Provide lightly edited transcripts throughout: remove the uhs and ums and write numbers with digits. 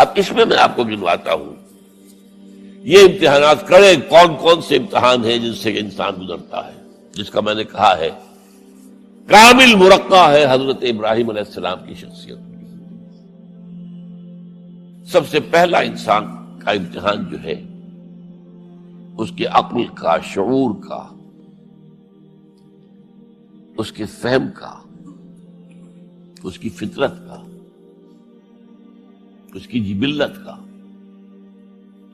اب اس میں آپ کو گنواتا ہوں یہ امتحانات کڑے کون کون سے امتحان ہیں جن سے انسان گزرتا ہے، جس کا میں نے کہا ہے کامل مرقع ہے حضرت ابراہیم علیہ السلام کی شخصیت۔ سب سے پہلا انسان کا امتحان جو ہے اس کی عقل کا، شعور کا، اس کے فہم کا، اس کی فطرت کا، اس کی جبلت کا،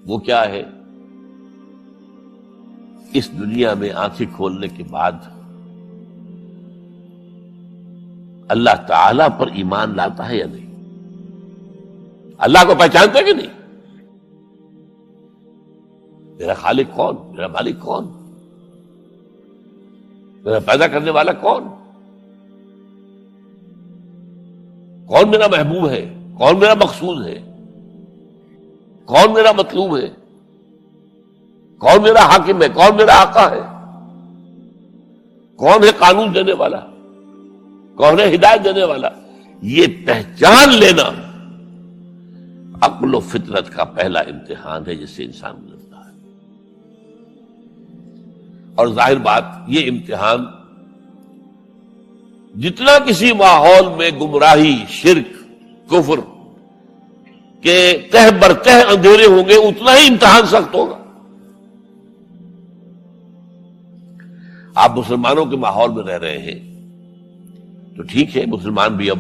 وہ کیا ہے؟ اس دنیا میں آنکھیں کھولنے کے بعد اللہ تعالی پر ایمان لاتا ہے یا نہیں؟ اللہ کو پہچانتا ہے کہ نہیں؟ میرا خالق کون؟ میرا مالک کون؟ میرا پیدا کرنے والا کون؟ کون میرا محبوب ہے؟ کون میرا مقصود ہے؟ کون میرا مطلوب ہے؟ کون میرا حاکم ہے؟ کون میرا آقا ہے؟ کون ہے قانون دینے والا؟ کون ہے ہدایت دینے والا؟ یہ پہچان لینا عقل و فطرت کا پہلا امتحان ہے جس سے انسان گزرتا ہے۔ اور ظاہر بات یہ امتحان جتنا کسی ماحول میں گمراہی، شرک، کفر کے تہ برتہ اندھیرے ہوں گے اتنا ہی امتحان سخت ہوگا۔ آپ مسلمانوں کے ماحول میں رہ رہے ہیں تو ٹھیک ہے، مسلمان بھی اب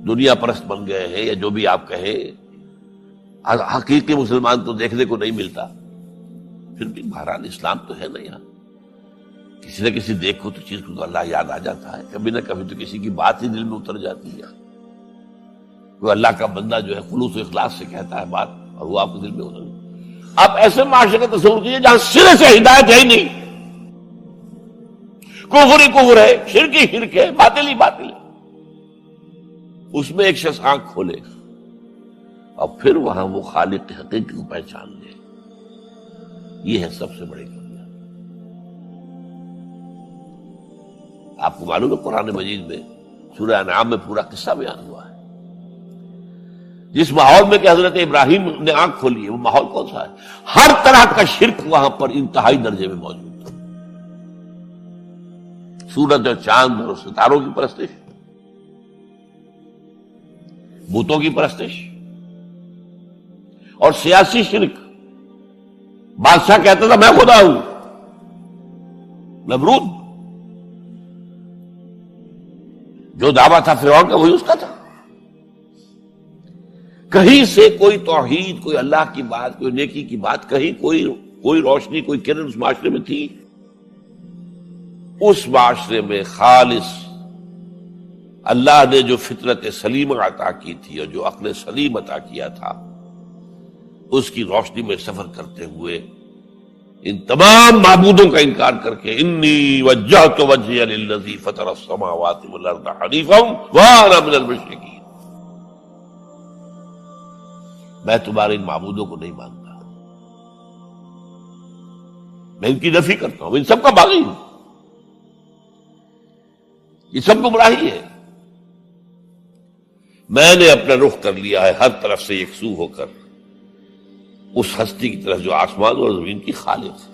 دنیا پرست بن گئے ہیں یا جو بھی آپ کہیں، حقیقی مسلمان تو دیکھنے کو نہیں ملتا، پھر بھی بہرحال اسلام تو ہے نا یہاں۔ کسی نہ کسی دیکھو تو چیز کو تو اللہ یاد آ جاتا ہے، کبھی نہ کبھی تو کسی کی بات ہی دل میں اتر جاتی ہے، کوئی اللہ کا بندہ جو ہے خلوص و اخلاص سے کہتا ہے بات اور وہ آپ کو دل میں اتر جاتی۔ آپ ایسے معاشرے کا تصور کیجیے جہاں سرے سے ہدایت ہے ہی نہیں، کفر ہی کفر ہے، شرک ہی شرک ہے، باطل ہی باطل ہے، اس میں ایک شخص آنکھ کھولے اور پھر وہاں وہ خالق حقیقی کو پہچان لے، یہ ہے سب سے بڑی کامیابی۔ آپ کو معلوم ہے قرآن مجید میں سورہ انعام میں پورا قصہ بیان ہوا ہے۔ جس ماحول میں کہ حضرت ابراہیم نے آنکھ کھولی ہے وہ ماحول کون سا ہے؟ ہر طرح کا شرک وہاں پر انتہائی درجے میں موجود ہے۔ سورج اور چاند اور ستاروں کی پرستش، بتوں کی پرستش، اور سیاسی شرک۔ بادشاہ کہتا تھا میں خدا ہوں، نمرود جو دعویٰ تھا فرعون کا وہی اس کا تھا۔ کہیں سے کوئی توحید، کوئی اللہ کی بات، کوئی نیکی کی بات، کہیں کوئی روشنی، کوئی کرن اس معاشرے میں تھی؟ اس معاشرے میں خالص اللہ نے جو فطرت سلیمہ عطا کی تھی اور جو عقل سلیم عطا کیا تھا، اس کی روشنی میں سفر کرتے ہوئے ان تمام معبودوں کا انکار کر کے انی وجہت وجہی للذی فطر السماوات والارض حنیفا وانا من المشرکین، میں تمہارے ان معبودوں کو نہیں مانتا، میں ان کی نفی کرتا ہوں، ان سب کا باغی ہوں، یہ سب گمراہی ہے، میں نے اپنا رخ کر لیا ہے ہر طرف سے یکسو ہو کر اس ہستی کی طرف جو آسمان اور زمین کی خالق ہے۔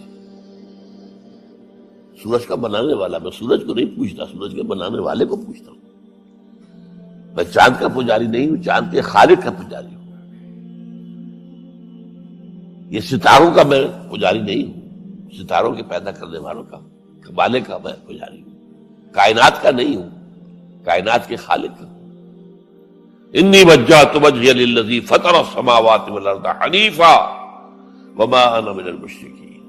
سورج کا بنانے والا، میں سورج کو نہیں پوچھتا، سورج کے بنانے والے کو پوچھتا ہوں۔ میں چاند کا پجاری نہیں ہوں، چاند کے خالق کا پجاری ہوں۔ یہ ستاروں کا میں پجاری نہیں ہوں، ستاروں کے پیدا کرنے والوں کا، مالک کا میں پجاری ہوں، کائنات کا نہیں ہوں، کائنات کے خالق کا۔ انی وجہت وجہی للذی فطر السماوات والارض حنیفا وما انا من المشرکین۔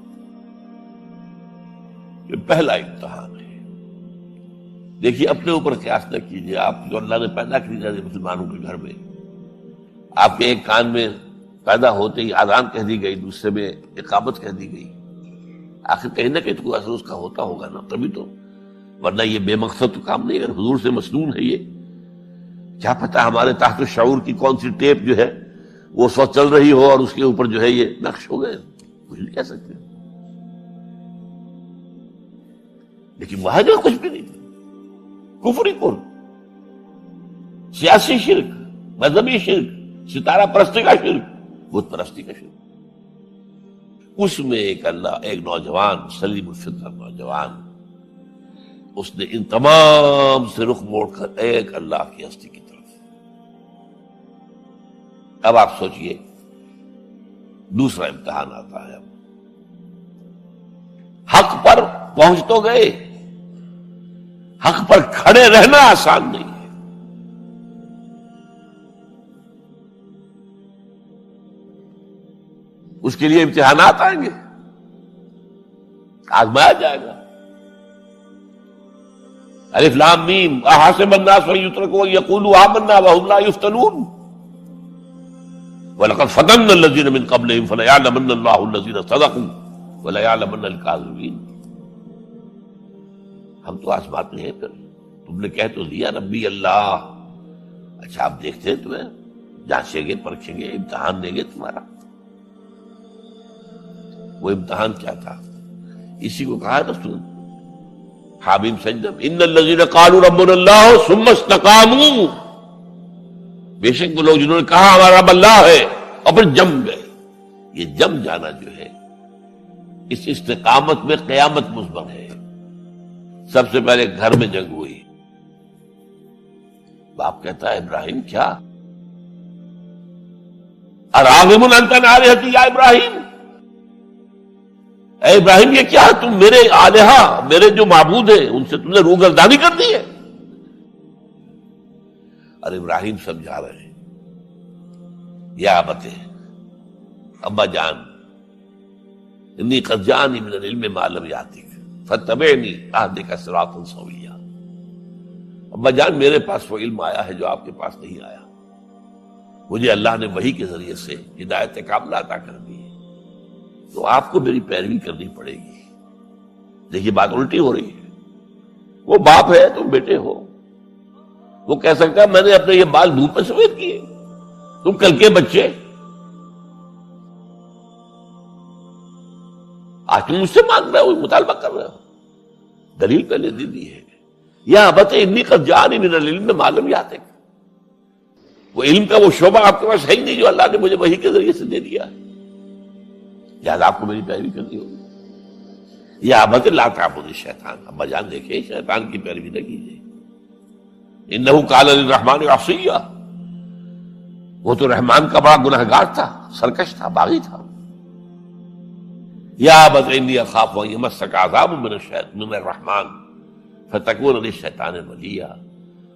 یہ پہلا امتحان ہے۔ دیکھیے اپنے اوپر قیاس نہ کیجیے، آپ جو اللہ نے پیدا کیا مسلمانوں کے گھر میں، آپ کے ایک کان میں پیدا ہوتے ہی اذان کہہ دی گئی، دوسرے میں اقامت کہہ دی گئی، آخر کہیں نہ کہیں تو کوئی اثر اس کا ہوتا ہوگا نا، تبھی تو، ورنہ یہ بے مقصد تو کام نہیں، اگر حضور سے مسنون ہے یہ، کیا پتا ہمارے تحت الشعور کی کون سی ٹیپ جو ہے وہ اس وقت چل رہی ہو اور اس کے اوپر جو ہے یہ نقش ہو گئے، کچھ نہیں کہہ سکتے۔ لیکن وہاں جو کچھ بھی نہیں، کفر ہی کفر، سیاسی شرک، مذہبی شرک، ستارہ پرستی کا شرک، بت پرستی کا شرک۔ اس میں ایک نوجوان سلیم الفطر نوجوان، اس نے ان تمام سے رخ موڑ کر ایک اللہ کی ہستی کی طرف۔ اب آپ سوچئے دوسرا امتحان آتا ہے۔ اب حق پر پہنچ تو گئے، حق پر کھڑے رہنا آسان نہیں ہے۔ اس کے لیے امتحانات آئیں گے، آزمایا جائے گا۔ الف لام میم احسب الناس ان یترکوا ان یقولوا آمنا وهم لا یفتنون وَلَقَدْ فَتَنَّا الَّذِينَ مِن قَبْلِهِمْ فَلَيَعْلَمَنَّ اللَّهُ الَّذِينَ صَدَقُوا وَلَيَعْلَمَنَّ الْكَاذِبِينَ۔ ہم تو آزماتے ہیں، پھر تم نے کہہ تو دیا ربی اللہ، اچھا آپ دیکھتے ہیں، تمہیں جانچیں گے، پرکھیں گے، امتحان دیں گے تمہارا۔ وہ امتحان کیا تھا؟ اسی کو کہا رسول حامیم سجدم ان الذین قالوا ربنا اللہ ثم استقاموا، بے شک وہ لوگ جنہوں نے کہا ہمارا رب اللہ ہے اور پھر جم گئے۔ یہ جم جانا جو ہے اس استقامت میں قیامت مضمر ہے۔ سب سے پہلے گھر میں جنگ ہوئی، باپ کہتا ہے ابراہیم کیا اراغب انت عن آلہتی یا ابراہیم، اے ابراہیم یہ کیا تم میرے آلہہ، میرے جو معبود ہیں ان سے تم نے روگردانی کر دی ہے۔ اور ابراہیم سمجھا رہے ہیں یا ابت، ابا جان انی قد جانی من العلم ما لم یاتک فاتبعنی اہدک صراطا سویا۔ ابا جان میرے پاس وہ علم آیا ہے جو آپ کے پاس نہیں آیا، مجھے اللہ نے وحی کے ذریعے سے ہدایت کاملہ عطا کر دی ہے، تو آپ کو میری پیروی کرنی پڑے گی۔ دیکھیے بات الٹی ہو رہی ہے، وہ باپ ہے تم بیٹے ہو، وہ کہہ سکتا ہے میں نے اپنے یہ بال دھوپ میں سفید کیے، تم کل کے بچے، آج تم مجھ سے مانگ رہے ہو، مطالبہ کر رہے ہو، دلیل پہلے دے دی ہے۔ یا ابت انی قد جانی من العلم ما لم یاتک، وہ علم کا وہ شعبہ آپ کے پاس ہے ہی نہیں جو اللہ نے مجھے وحی کے ذریعے سے دے دیا ہے، لہٰذا آپ کو میری پیروی کرنی ہوگی۔ یا ابت لا تعبد الشیطان، ابا جان دیکھیں شیطان کی پیروی نہ کیجیے، انہ کان للرحمن عصیا، وہ تو رحمان کا بڑا گنہگار تھا، سرکش تھا، باغی تھا۔ یا ابت انی اخاف ان یمسک عذاب من الرحمن فتکون للشیطان ولیا،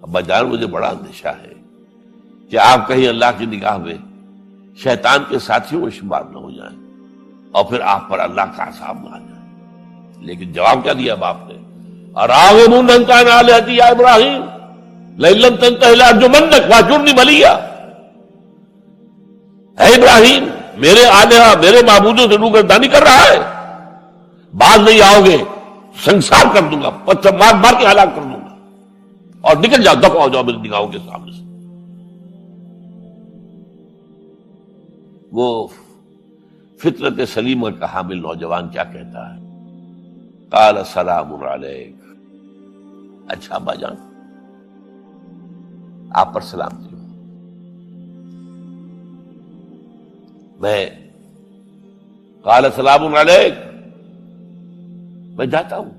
ابا جان مجھے بڑا اندیشہ ہے کہ آپ کہیں اللہ کی نگاہ میں شیطان کے ساتھیوں میں شمار نہ ہو جائیں اور پھر آپ پر اللہ کا عذاب نہ آ جائے۔ لیکن جواب کیا دیا باپ نے؟ اراغب انت عن آلہتی یا ابراہیم لئن لم تنتہ لارجمنک واہجرنی ملیا، اے ابراہیم میرے آلہہ میرے معبودوں سے روگردانی کر رہا ہے، باز نہیں آؤ گے سنسار کر دوں گا، پتھر مار مار کے ہلاک کر دوں گا، اور نکل جاؤ، دفع ہو جاؤ میری نگاہوں کے سامنے سے۔ وہ فطرت سلیمہ کا حامل نوجوان کیا کہتا ہے؟ قال سلام علیک، اچھا ابا جان آپ پر سلامتی ہو، میں قال سلام علیک، میں جاتا ہوں،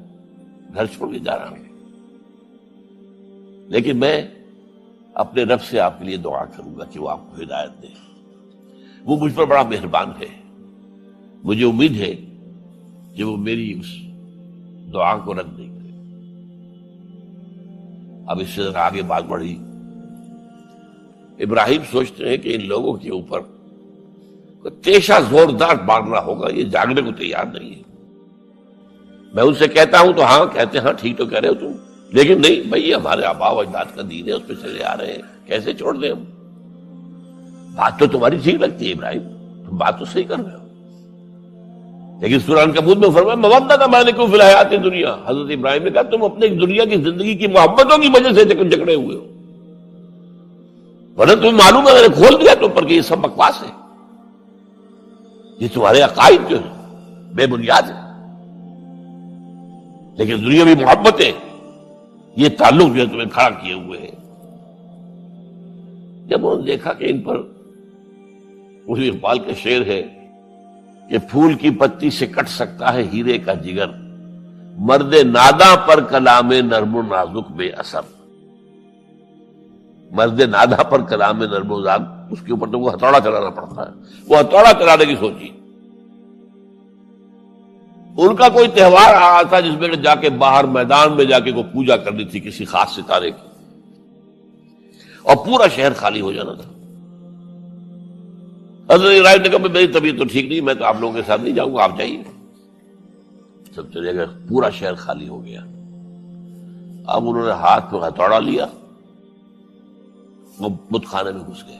گھر چھوڑ کے جا رہا ہوں، لیکن میں اپنے رب سے آپ کے لیے دعا کروں گا کہ وہ آپ کو ہدایت دے، وہ مجھ پر بڑا مہربان ہے، مجھے امید ہے کہ وہ میری اس دعا کو رد نہیں کرے۔ اب اس سے آگے بات بڑھی، ابراہیم سوچتے ہیں کہ ان لوگوں کے اوپر تیشہ زوردار مارنا ہوگا، یہ جاگنے کو تیار نہیں ہے۔ میں ان سے کہتا ہوں تو ہاں کہتے ہیں، ہاں ٹھیک تو کہہ رہے ہو تم، لیکن نہیں بھائی ہمارے آباء و اجداد کا دین ہے، اس پہ چلے آ رہے ہیں، کیسے چھوڑ دیں ہم؟ بات تو تمہاری ٹھیک لگتی ہے ابراہیم، تم بات تو صحیح کر رہے ہو، لیکن سورہ عنکبوت میں فرمایا مودۃ بینکم فی الحیات الدنیا، حضرت ابراہیم نے کہا تم اپنے دنیا کی زندگی کی محبتوں کی وجہ سے جکڑے ہوئے ہو، ورنہ تمہیں معلوم ہے میں نے کھول دیا تم پر کہ یہ سب بکواس ہے، یہ تمہارے عقائد جو ہے بے بنیاد ہے، لیکن دنیاوی محبتیں یہ تعلق جو ہے تمہیں کھڑا کیے ہوئے ہیں۔ جب انہوں نے دیکھا کہ ان پر اس اقبال کا شعر ہے کہ پھول کی پتی سے کٹ سکتا ہے ہیرے کا جگر، مرد ناداں پر کلام نرم و نازک بے اثر۔ مرد ناداں پر کلام نرم و نازک، اس کے اوپر تو وہ ہتھوڑا چلانا پڑتا ہے، وہ ہتھوڑا چلانے کی سوچی۔ ان کا کوئی تہوار آ رہا تھا جس میں جا کے باہر میدان میں جا کے کوئی پوجا کرنی تھی کسی خاص ستارے کی، اور پورا شہر خالی ہو جانا تھا۔ حضرت ابراہیم نے کہا میری طبیعت تو ٹھیک نہیں، میں تو آپ لوگوں کے ساتھ نہیں جاؤں گا، آپ جائیے۔ سب چلے گئے، پورا شہر خالی ہو گیا۔ اب انہوں نے ہاتھ میں ہتھوڑا لیا، وہ بت خانے میں گھس گئے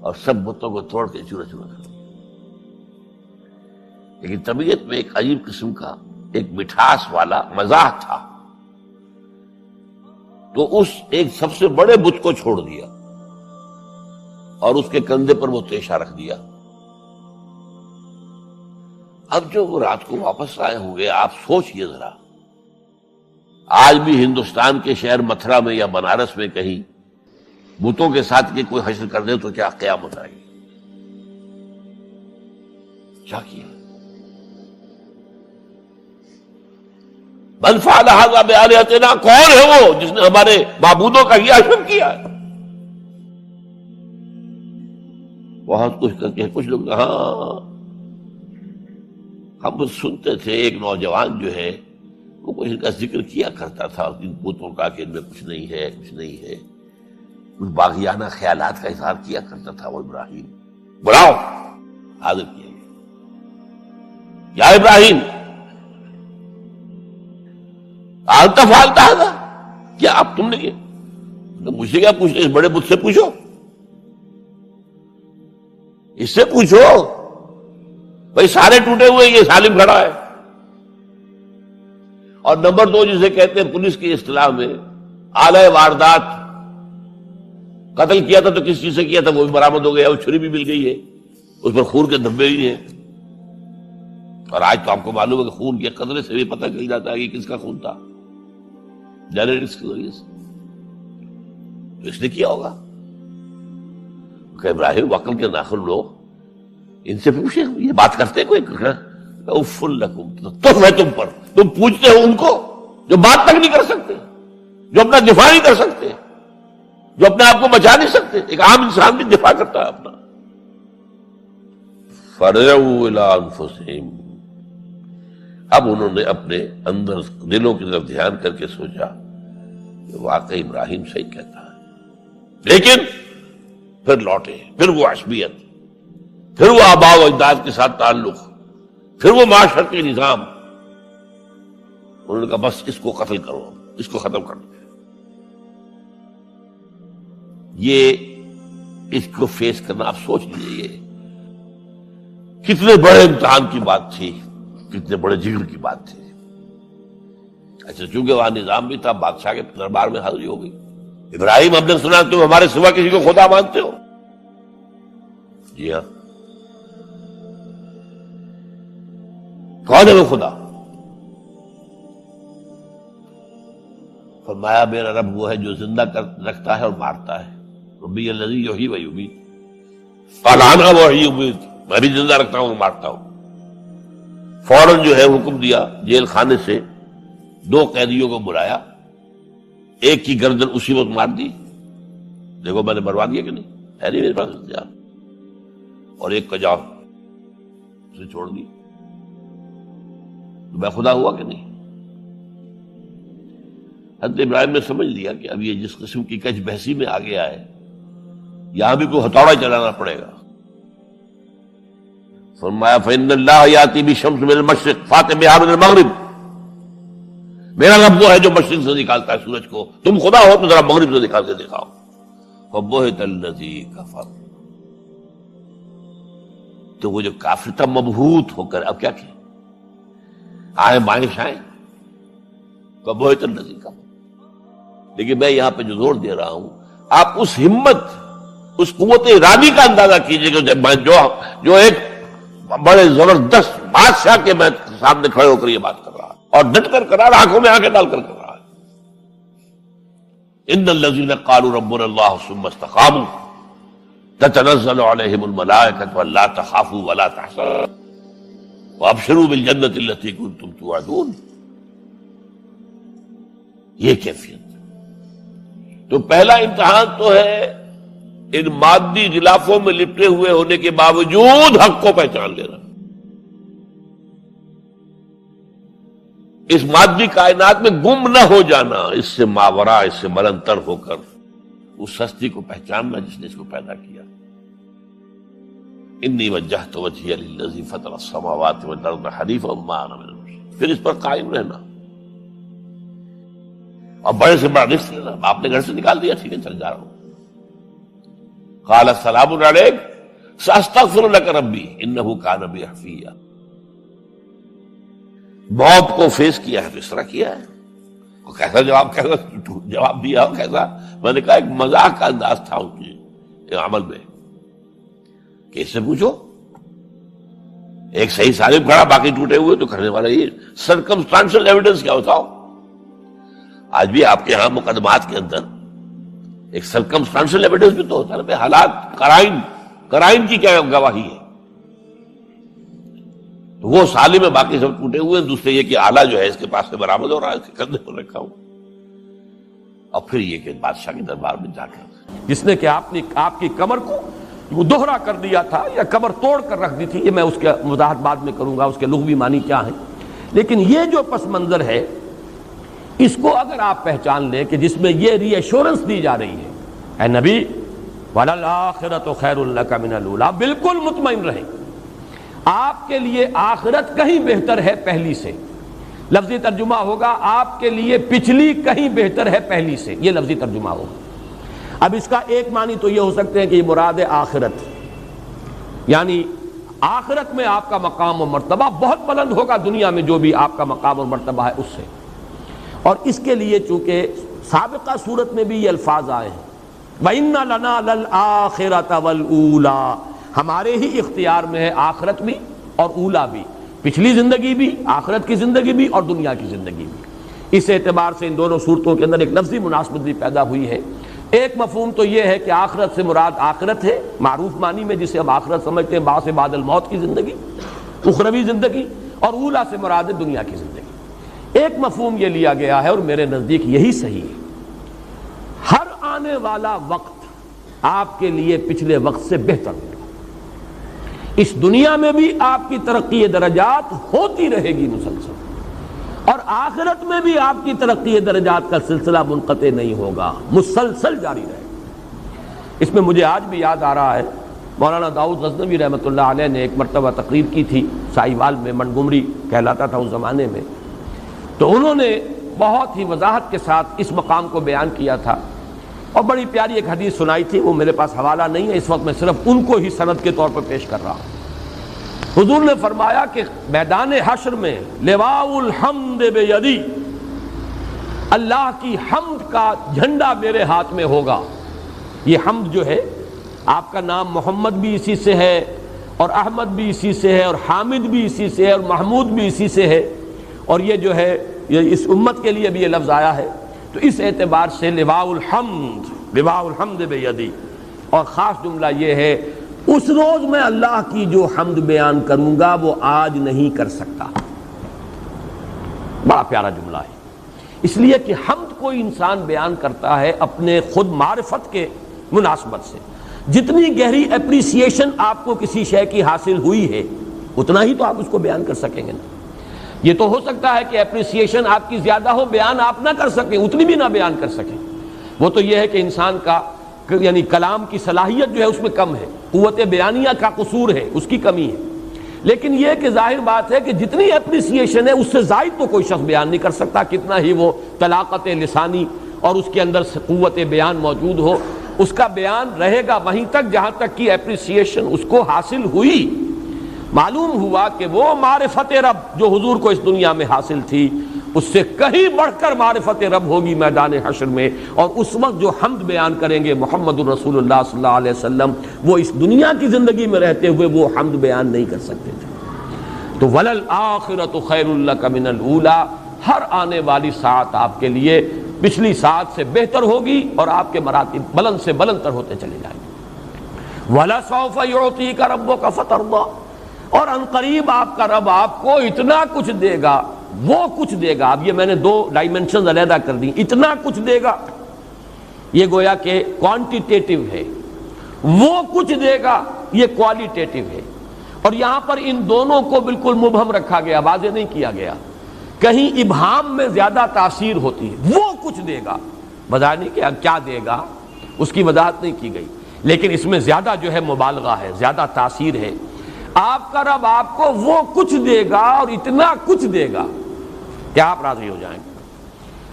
اور سب بتوں کو توڑ کے چورا چورا کر دیا۔ لیکن طبیعت میں ایک عجیب قسم کا ایک مٹھاس والا مزاح تھا، تو اس ایک سب سے بڑے بت کو چھوڑ دیا اور اس کے کندھے پر وہ تیشہ رکھ دیا۔ اب جو وہ رات کو واپس آئے ہوں گے، آپ سوچئے ذرا، آج بھی ہندوستان کے شہر متھرا میں یا بنارس میں کہیں بتوں کے ساتھ کے کوئی حشر کر دے تو کیا قیامت آئے گی؟ کیا کیا؟ من فعل ھذا بآلہتنا، کون ہے وہ جس نے ہمارے معبودوں کا یہ حشر کیا ہے؟ بہت کچھ کر کے کچھ لوگ، ہاں ہم سنتے تھے ایک نوجوان جو ہے وہ کچھ ان کا ذکر کیا کرتا تھا ان بتوں کا کہ ان میں کچھ نہیں ہے، کچھ نہیں ہے، کچھ باغیانہ خیالات کا اظہار کیا کرتا تھا۔ وہ ابراہیم بلاؤ، حاضر کیا گیا، یا ابراہیم انت فعلت ھذا، کیا اب تم نے کیا؟ مجھ سے کیا پوچھتے، اس بڑے بت سے پوچھو، اس سے پوچھو، بھائی سارے ٹوٹے ہوئے، یہ سالم کھڑا ہے۔ اور نمبر 2 جسے کہتے ہیں پولیس کی اصطلاح میں آلہ واردات، قتل کیا تھا تو کس چیز سے کیا تھا وہ بھی برآمد ہو گیا، وہ چھری بھی مل گئی ہے، اس پر خون کے دھبے بھی ہیں، اور آج تو آپ کو معلوم ہے کہ خون کے قطرے سے بھی پتہ چل جاتا ہے کہ کس کا خون تھا، جینیٹکس کے ذریعے سے۔ تو اس نے کیا ہوگا کہ ابراہیم عقل کے ناخن لو، ان سے پوچھے، یہ بات کرتے کوئی؟ اف لکم، تم ہے تم پر، تم پوچھتے ہو ان کو جو بات تک نہیں کر سکتے، جو اپنا دفاع نہیں کر سکتے، جو اپنے آپ کو بچا نہیں سکتے۔ ایک عام انسان بھی دفاع کرتا ہے اپنا۔ فرجعوا الی انفسہم، اب انہوں نے اپنے اندر دلوں کی طرف دھیان کر کے سوچا کہ واقعی ابراہیم صحیح کہتا ہے، لیکن پھر لوٹے، پھر وہ عصبیت، پھر وہ آباء و اجداد کے ساتھ تعلق، پھر وہ معاشرتی نظام۔ انہوں نے کہا بس اس کو قتل کرو، اس کو ختم کر دو۔ یہ اس کو فیس کرنا، آپ سوچ لیجیے یہ کتنے بڑے امتحان کی بات تھی، کتنے بڑے جگر کی بات تھی۔ اچھا چونکہ وہاں نظام بھی تھا، بادشاہ کے دربار میں حاضری ہو گئی۔ ابراہیم ہم نے سنا تم ہمارے سوا کسی کو خدا مانتے ہو؟ جی ہاں، کون ہے وہ خدا؟ فرمایا میرا رب وہ ہے جو زندہ رکھتا ہے اور مارتا ہے، ربی الذی یحیی و یمیت، قال انا احیی و امیت، میں بھی زندہ رکھتا ہوں اور مارتا ہوں۔ فوراً جو ہے حکم دیا، جیل خانے سے 2 قیدیوں کو بلایا، ایک کی گردن اسی وقت مار دی، دیکھو میں نے مروا دیا کہ نہیں، ہے نہیں میرے پاس اختیار، اور ایک کا جاؤ اسے چھوڑ دی، تو میں خدا ہوا کہ نہیں؟ حضرت ابراہیم نے سمجھ لیا کہ اب یہ جس قسم کی کچ بحثی میں آ گیا ہے، یہاں بھی کوئی ہتھوڑا چلانا پڑے گا۔ فرمایا فإن اللہ یاتی بالشمس من المشرق فأت بہا من المغرب، میرا رب وہ ہے جو مشرق سے نکالتا ہے سورج کو، تم خدا ہو تو ذرا مغرب سے نکال کے دکھاؤ۔ فبہت الذی کفر، تو وہ جو کافر تھا مبہوت ہو کر اب کیا کہ آئے بائیں شائیں، فبہت الذی کفر۔ لیکن میں یہاں پہ جو زور دے رہا ہوں، آپ اس ہمت، اس قوت ارادی کا اندازہ کیجئے کہ جو ایک بڑے زبردست بادشاہ کے میں سامنے کھڑے ہو کر یہ بات کر رہا ہے، اور ڈٹ کر کر رہا، آنکھوں میں آنکھیں ڈال کر رہا ہے۔ ان الذین قالوا ربنا اللہ ثم استقاموا تتنزل علیہم الملائکۃ الا تخافوا ولا تحزنوا وابشروا بالجنۃ التی کنتم توعدون. یہ کیفیت. تو پہلا امتحان تو ہے ان مادی غلافوں میں لپٹے ہوئے ہونے کے باوجود حق کو پہچان لینا. اس مادی کائنات میں گم نہ ہو جانا، اس سے ماورا، اس سے بلندتر ہو کر اس ہستی کو پہچاننا جس نے اس کو پیدا کیا. انی وجہت وجہی للذی فطر السماوات والارض حنیفا وما انا من المشرکین. پھر اس پر قائم رہنا اور بڑے سے بڑا رزق لینا. آپ نے گھر سے نکال دیا، ٹھیک ہے چل جا رہا ہوں. قال السلام علیک ساستغفر لک ربی انہ کان بی حفیہ. موت کو فیس کیا ہے تو اس طرح کیا ہے. کیسا جواب دیا ہو کیسا. میں نے کہا ایک مذاق کا انداز تھا ان کے عمل میں کہ اس سے پوچھو ایک صحیح سالم کھڑا باقی ٹوٹے ہوئے تو کرنے والا یہ سرکمسٹانشل ایویڈنس کیا ہوتا ہو. آج بھی آپ کے ہاں مقدمات کے اندر ایک سرکمسٹانشل ایویڈنس بھی تو ہوتا ہے. حالات قرائن کی کیا گواہی ہے. تو وہ سالم میں باقی سب ٹوٹے ہوئے ہیں. دوسرے یہ کہ آلہ جو ہے اس کے پاس سے برآمد ہو رہا ہے، اس کے کندھے پر رکھا ہوں. اور پھر یہ کہ بادشاہ کے دربار میں جا کر جس نے کہ آپ کی کمر کو وہ دوہرا کر دیا تھا یا کمر توڑ کر رکھ دی تھی، یہ میں اس کے وضاحت بعد میں کروں گا اس کے لغوی معنی کیا ہیں. لیکن یہ جو پس منظر ہے اس کو اگر آپ پہچان لیں کہ جس میں یہ ری ایشورنس دی جا رہی ہے، اے نبی وَلَلْآخِرَةُ خَيْرٌ لَكَ مِنَ الْأُولَىٰ، بالکل مطمئن رہیں آپ کے لیے آخرت کہیں بہتر ہے پہلی سے. لفظی ترجمہ ہوگا آپ کے لیے پچھلی کہیں بہتر ہے پہلی سے، یہ لفظی ترجمہ ہوگا. اب اس کا ایک معنی تو یہ ہو سکتے ہیں کہ یہ مراد آخرت، یعنی آخرت میں آپ کا مقام و مرتبہ بہت بلند ہوگا دنیا میں جو بھی آپ کا مقام اور مرتبہ ہے اس سے. اور اس کے لیے چونکہ سابقہ صورت میں بھی یہ الفاظ آئے ہیں وَإِنَّ لَنَا لَلْآخِرَةَ وَالْأُولَىٰ، ہمارے ہی اختیار میں ہے آخرت بھی اور اولا بھی، پچھلی زندگی بھی، آخرت کی زندگی بھی اور دنیا کی زندگی بھی. اس اعتبار سے ان دونوں صورتوں کے اندر ایک لفظی مناسبت بھی پیدا ہوئی ہے. ایک مفہوم تو یہ ہے کہ آخرت سے مراد آخرت ہے معروف معنی میں جسے ہم آخرت سمجھتے ہیں بعد بعد الموت کی زندگی، اخروی زندگی، اور اولا سے مراد ہے دنیا کی زندگی. ایک مفہوم یہ لیا گیا ہے اور میرے نزدیک یہی صحیح ہے. ہر آنے والا وقت آپ کے لیے پچھلے وقت سے بہتر ہوگا. اس دنیا میں بھی آپ کی ترقی درجات ہوتی رہے گی مسلسل، اور آخرت میں بھی آپ کی ترقی درجات کا سلسلہ منقطع نہیں ہوگا، مسلسل جاری رہے گا. اس میں مجھے آج بھی یاد آ رہا ہے مولانا داؤد غزنوی رحمۃ اللہ علیہ نے ایک مرتبہ تقریر کی تھی سائیوال میں، منگمری کہلاتا تھا اس زمانے میں. تو انہوں نے بہت ہی وضاحت کے ساتھ اس مقام کو بیان کیا تھا اور بڑی پیاری ایک حدیث سنائی تھی. وہ میرے پاس حوالہ نہیں ہے اس وقت، میں صرف ان کو ہی سند کے طور پر پیش کر رہا ہوں. حضور نے فرمایا کہ میدان حشر میں لواء الحمد بیدی، اللہ کی حمد کا جھنڈا میرے ہاتھ میں ہوگا. یہ حمد جو ہے آپ کا نام محمد بھی اسی سے ہے اور احمد بھی اسی سے ہے اور حامد بھی اسی سے ہے اور محمود بھی اسی سے ہے، اور یہ جو ہے یہ اس امت کے لیے بھی یہ لفظ آیا ہے. تو اس اعتبار سے لواء الحمد بیدی. اور خاص جملہ یہ ہے اس روز میں اللہ کی جو حمد بیان کروں گا وہ آج نہیں کر سکتا. بڑا پیارا جملہ ہے، اس لیے کہ حمد کوئی انسان بیان کرتا ہے اپنے خود معرفت کے مناسبت سے. جتنی گہری اپریسیشن آپ کو کسی شے کی حاصل ہوئی ہے اتنا ہی تو آپ اس کو بیان کر سکیں گے نا. یہ تو ہو سکتا ہے کہ اپریسیشن آپ کی زیادہ ہو، بیان آپ نہ کر سکیں، اتنی بھی نہ بیان کر سکیں. وہ تو یہ ہے کہ انسان کا یعنی کلام کی صلاحیت جو ہے اس میں کم ہے، قوت بیانیہ کا قصور ہے، اس کی کمی ہے. لیکن یہ کہ ظاہر بات ہے کہ جتنی اپریسیشن ہے اس سے زائد تو کوئی شخص بیان نہیں کر سکتا، کتنا ہی وہ طلاقت لسانی اور اس کے اندر قوت بیان موجود ہو. اس کا بیان رہے گا وہیں تک جہاں تک کی اپریسیشن اس کو حاصل ہوئی. معلوم ہوا کہ وہ معرفت رب جو حضور کو اس دنیا میں حاصل تھی اس سے کہیں بڑھ کر معرفت رب ہوگی میدان حشر میں. اور اس وقت جو حمد بیان کریں گے محمد الرسول اللہ صلی اللہ علیہ وسلم، وہ اس دنیا کی زندگی میں رہتے ہوئے وہ حمد بیان نہیں کر سکتے تھے. تو وَلَلْآخِرَةُ خَيْرٌ لَكَ مِنَ الْأُولَىٰ، ہر آنے والی ساعت آپ کے لیے پچھلی ساعت سے بہتر ہوگی اور آپ کے مراتب بلند سے بلند تر ہوتے چلے جائیں گے. وَلَسَوْفَ يُعْطِيكَ رَبُّكَ فَتَرْضَىٰ، اور عنقریب آپ کا رب آپ کو اتنا کچھ دے گا، وہ کچھ دے گا۔ اب یہ میں نے دو ڈائمنشنز علیحدہ کر دی، اتنا کچھ دے گا یہ گویا کہ کوانٹیٹیو ہے، وہ کچھ دے گا یہ کوالیٹیٹیو ہے۔ اور یہاں پر ان دونوں کو بالکل مبہم رکھا گیا، واضح نہیں کیا گیا، کہیں ابہام میں زیادہ تاثیر ہوتی ہے، وہ کچھ دے گا، بظاہر نہیں کہ کیا دے گا اس کی وضاحت نہیں کی گئی، لیکن اس میں زیادہ جو ہے مبالغہ ہے، زیادہ تاثیر ہے۔ آپ کا رب آپ کو وہ کچھ دے گا اور اتنا کچھ دے گا کہ آپ راضی ہو جائیں گے۔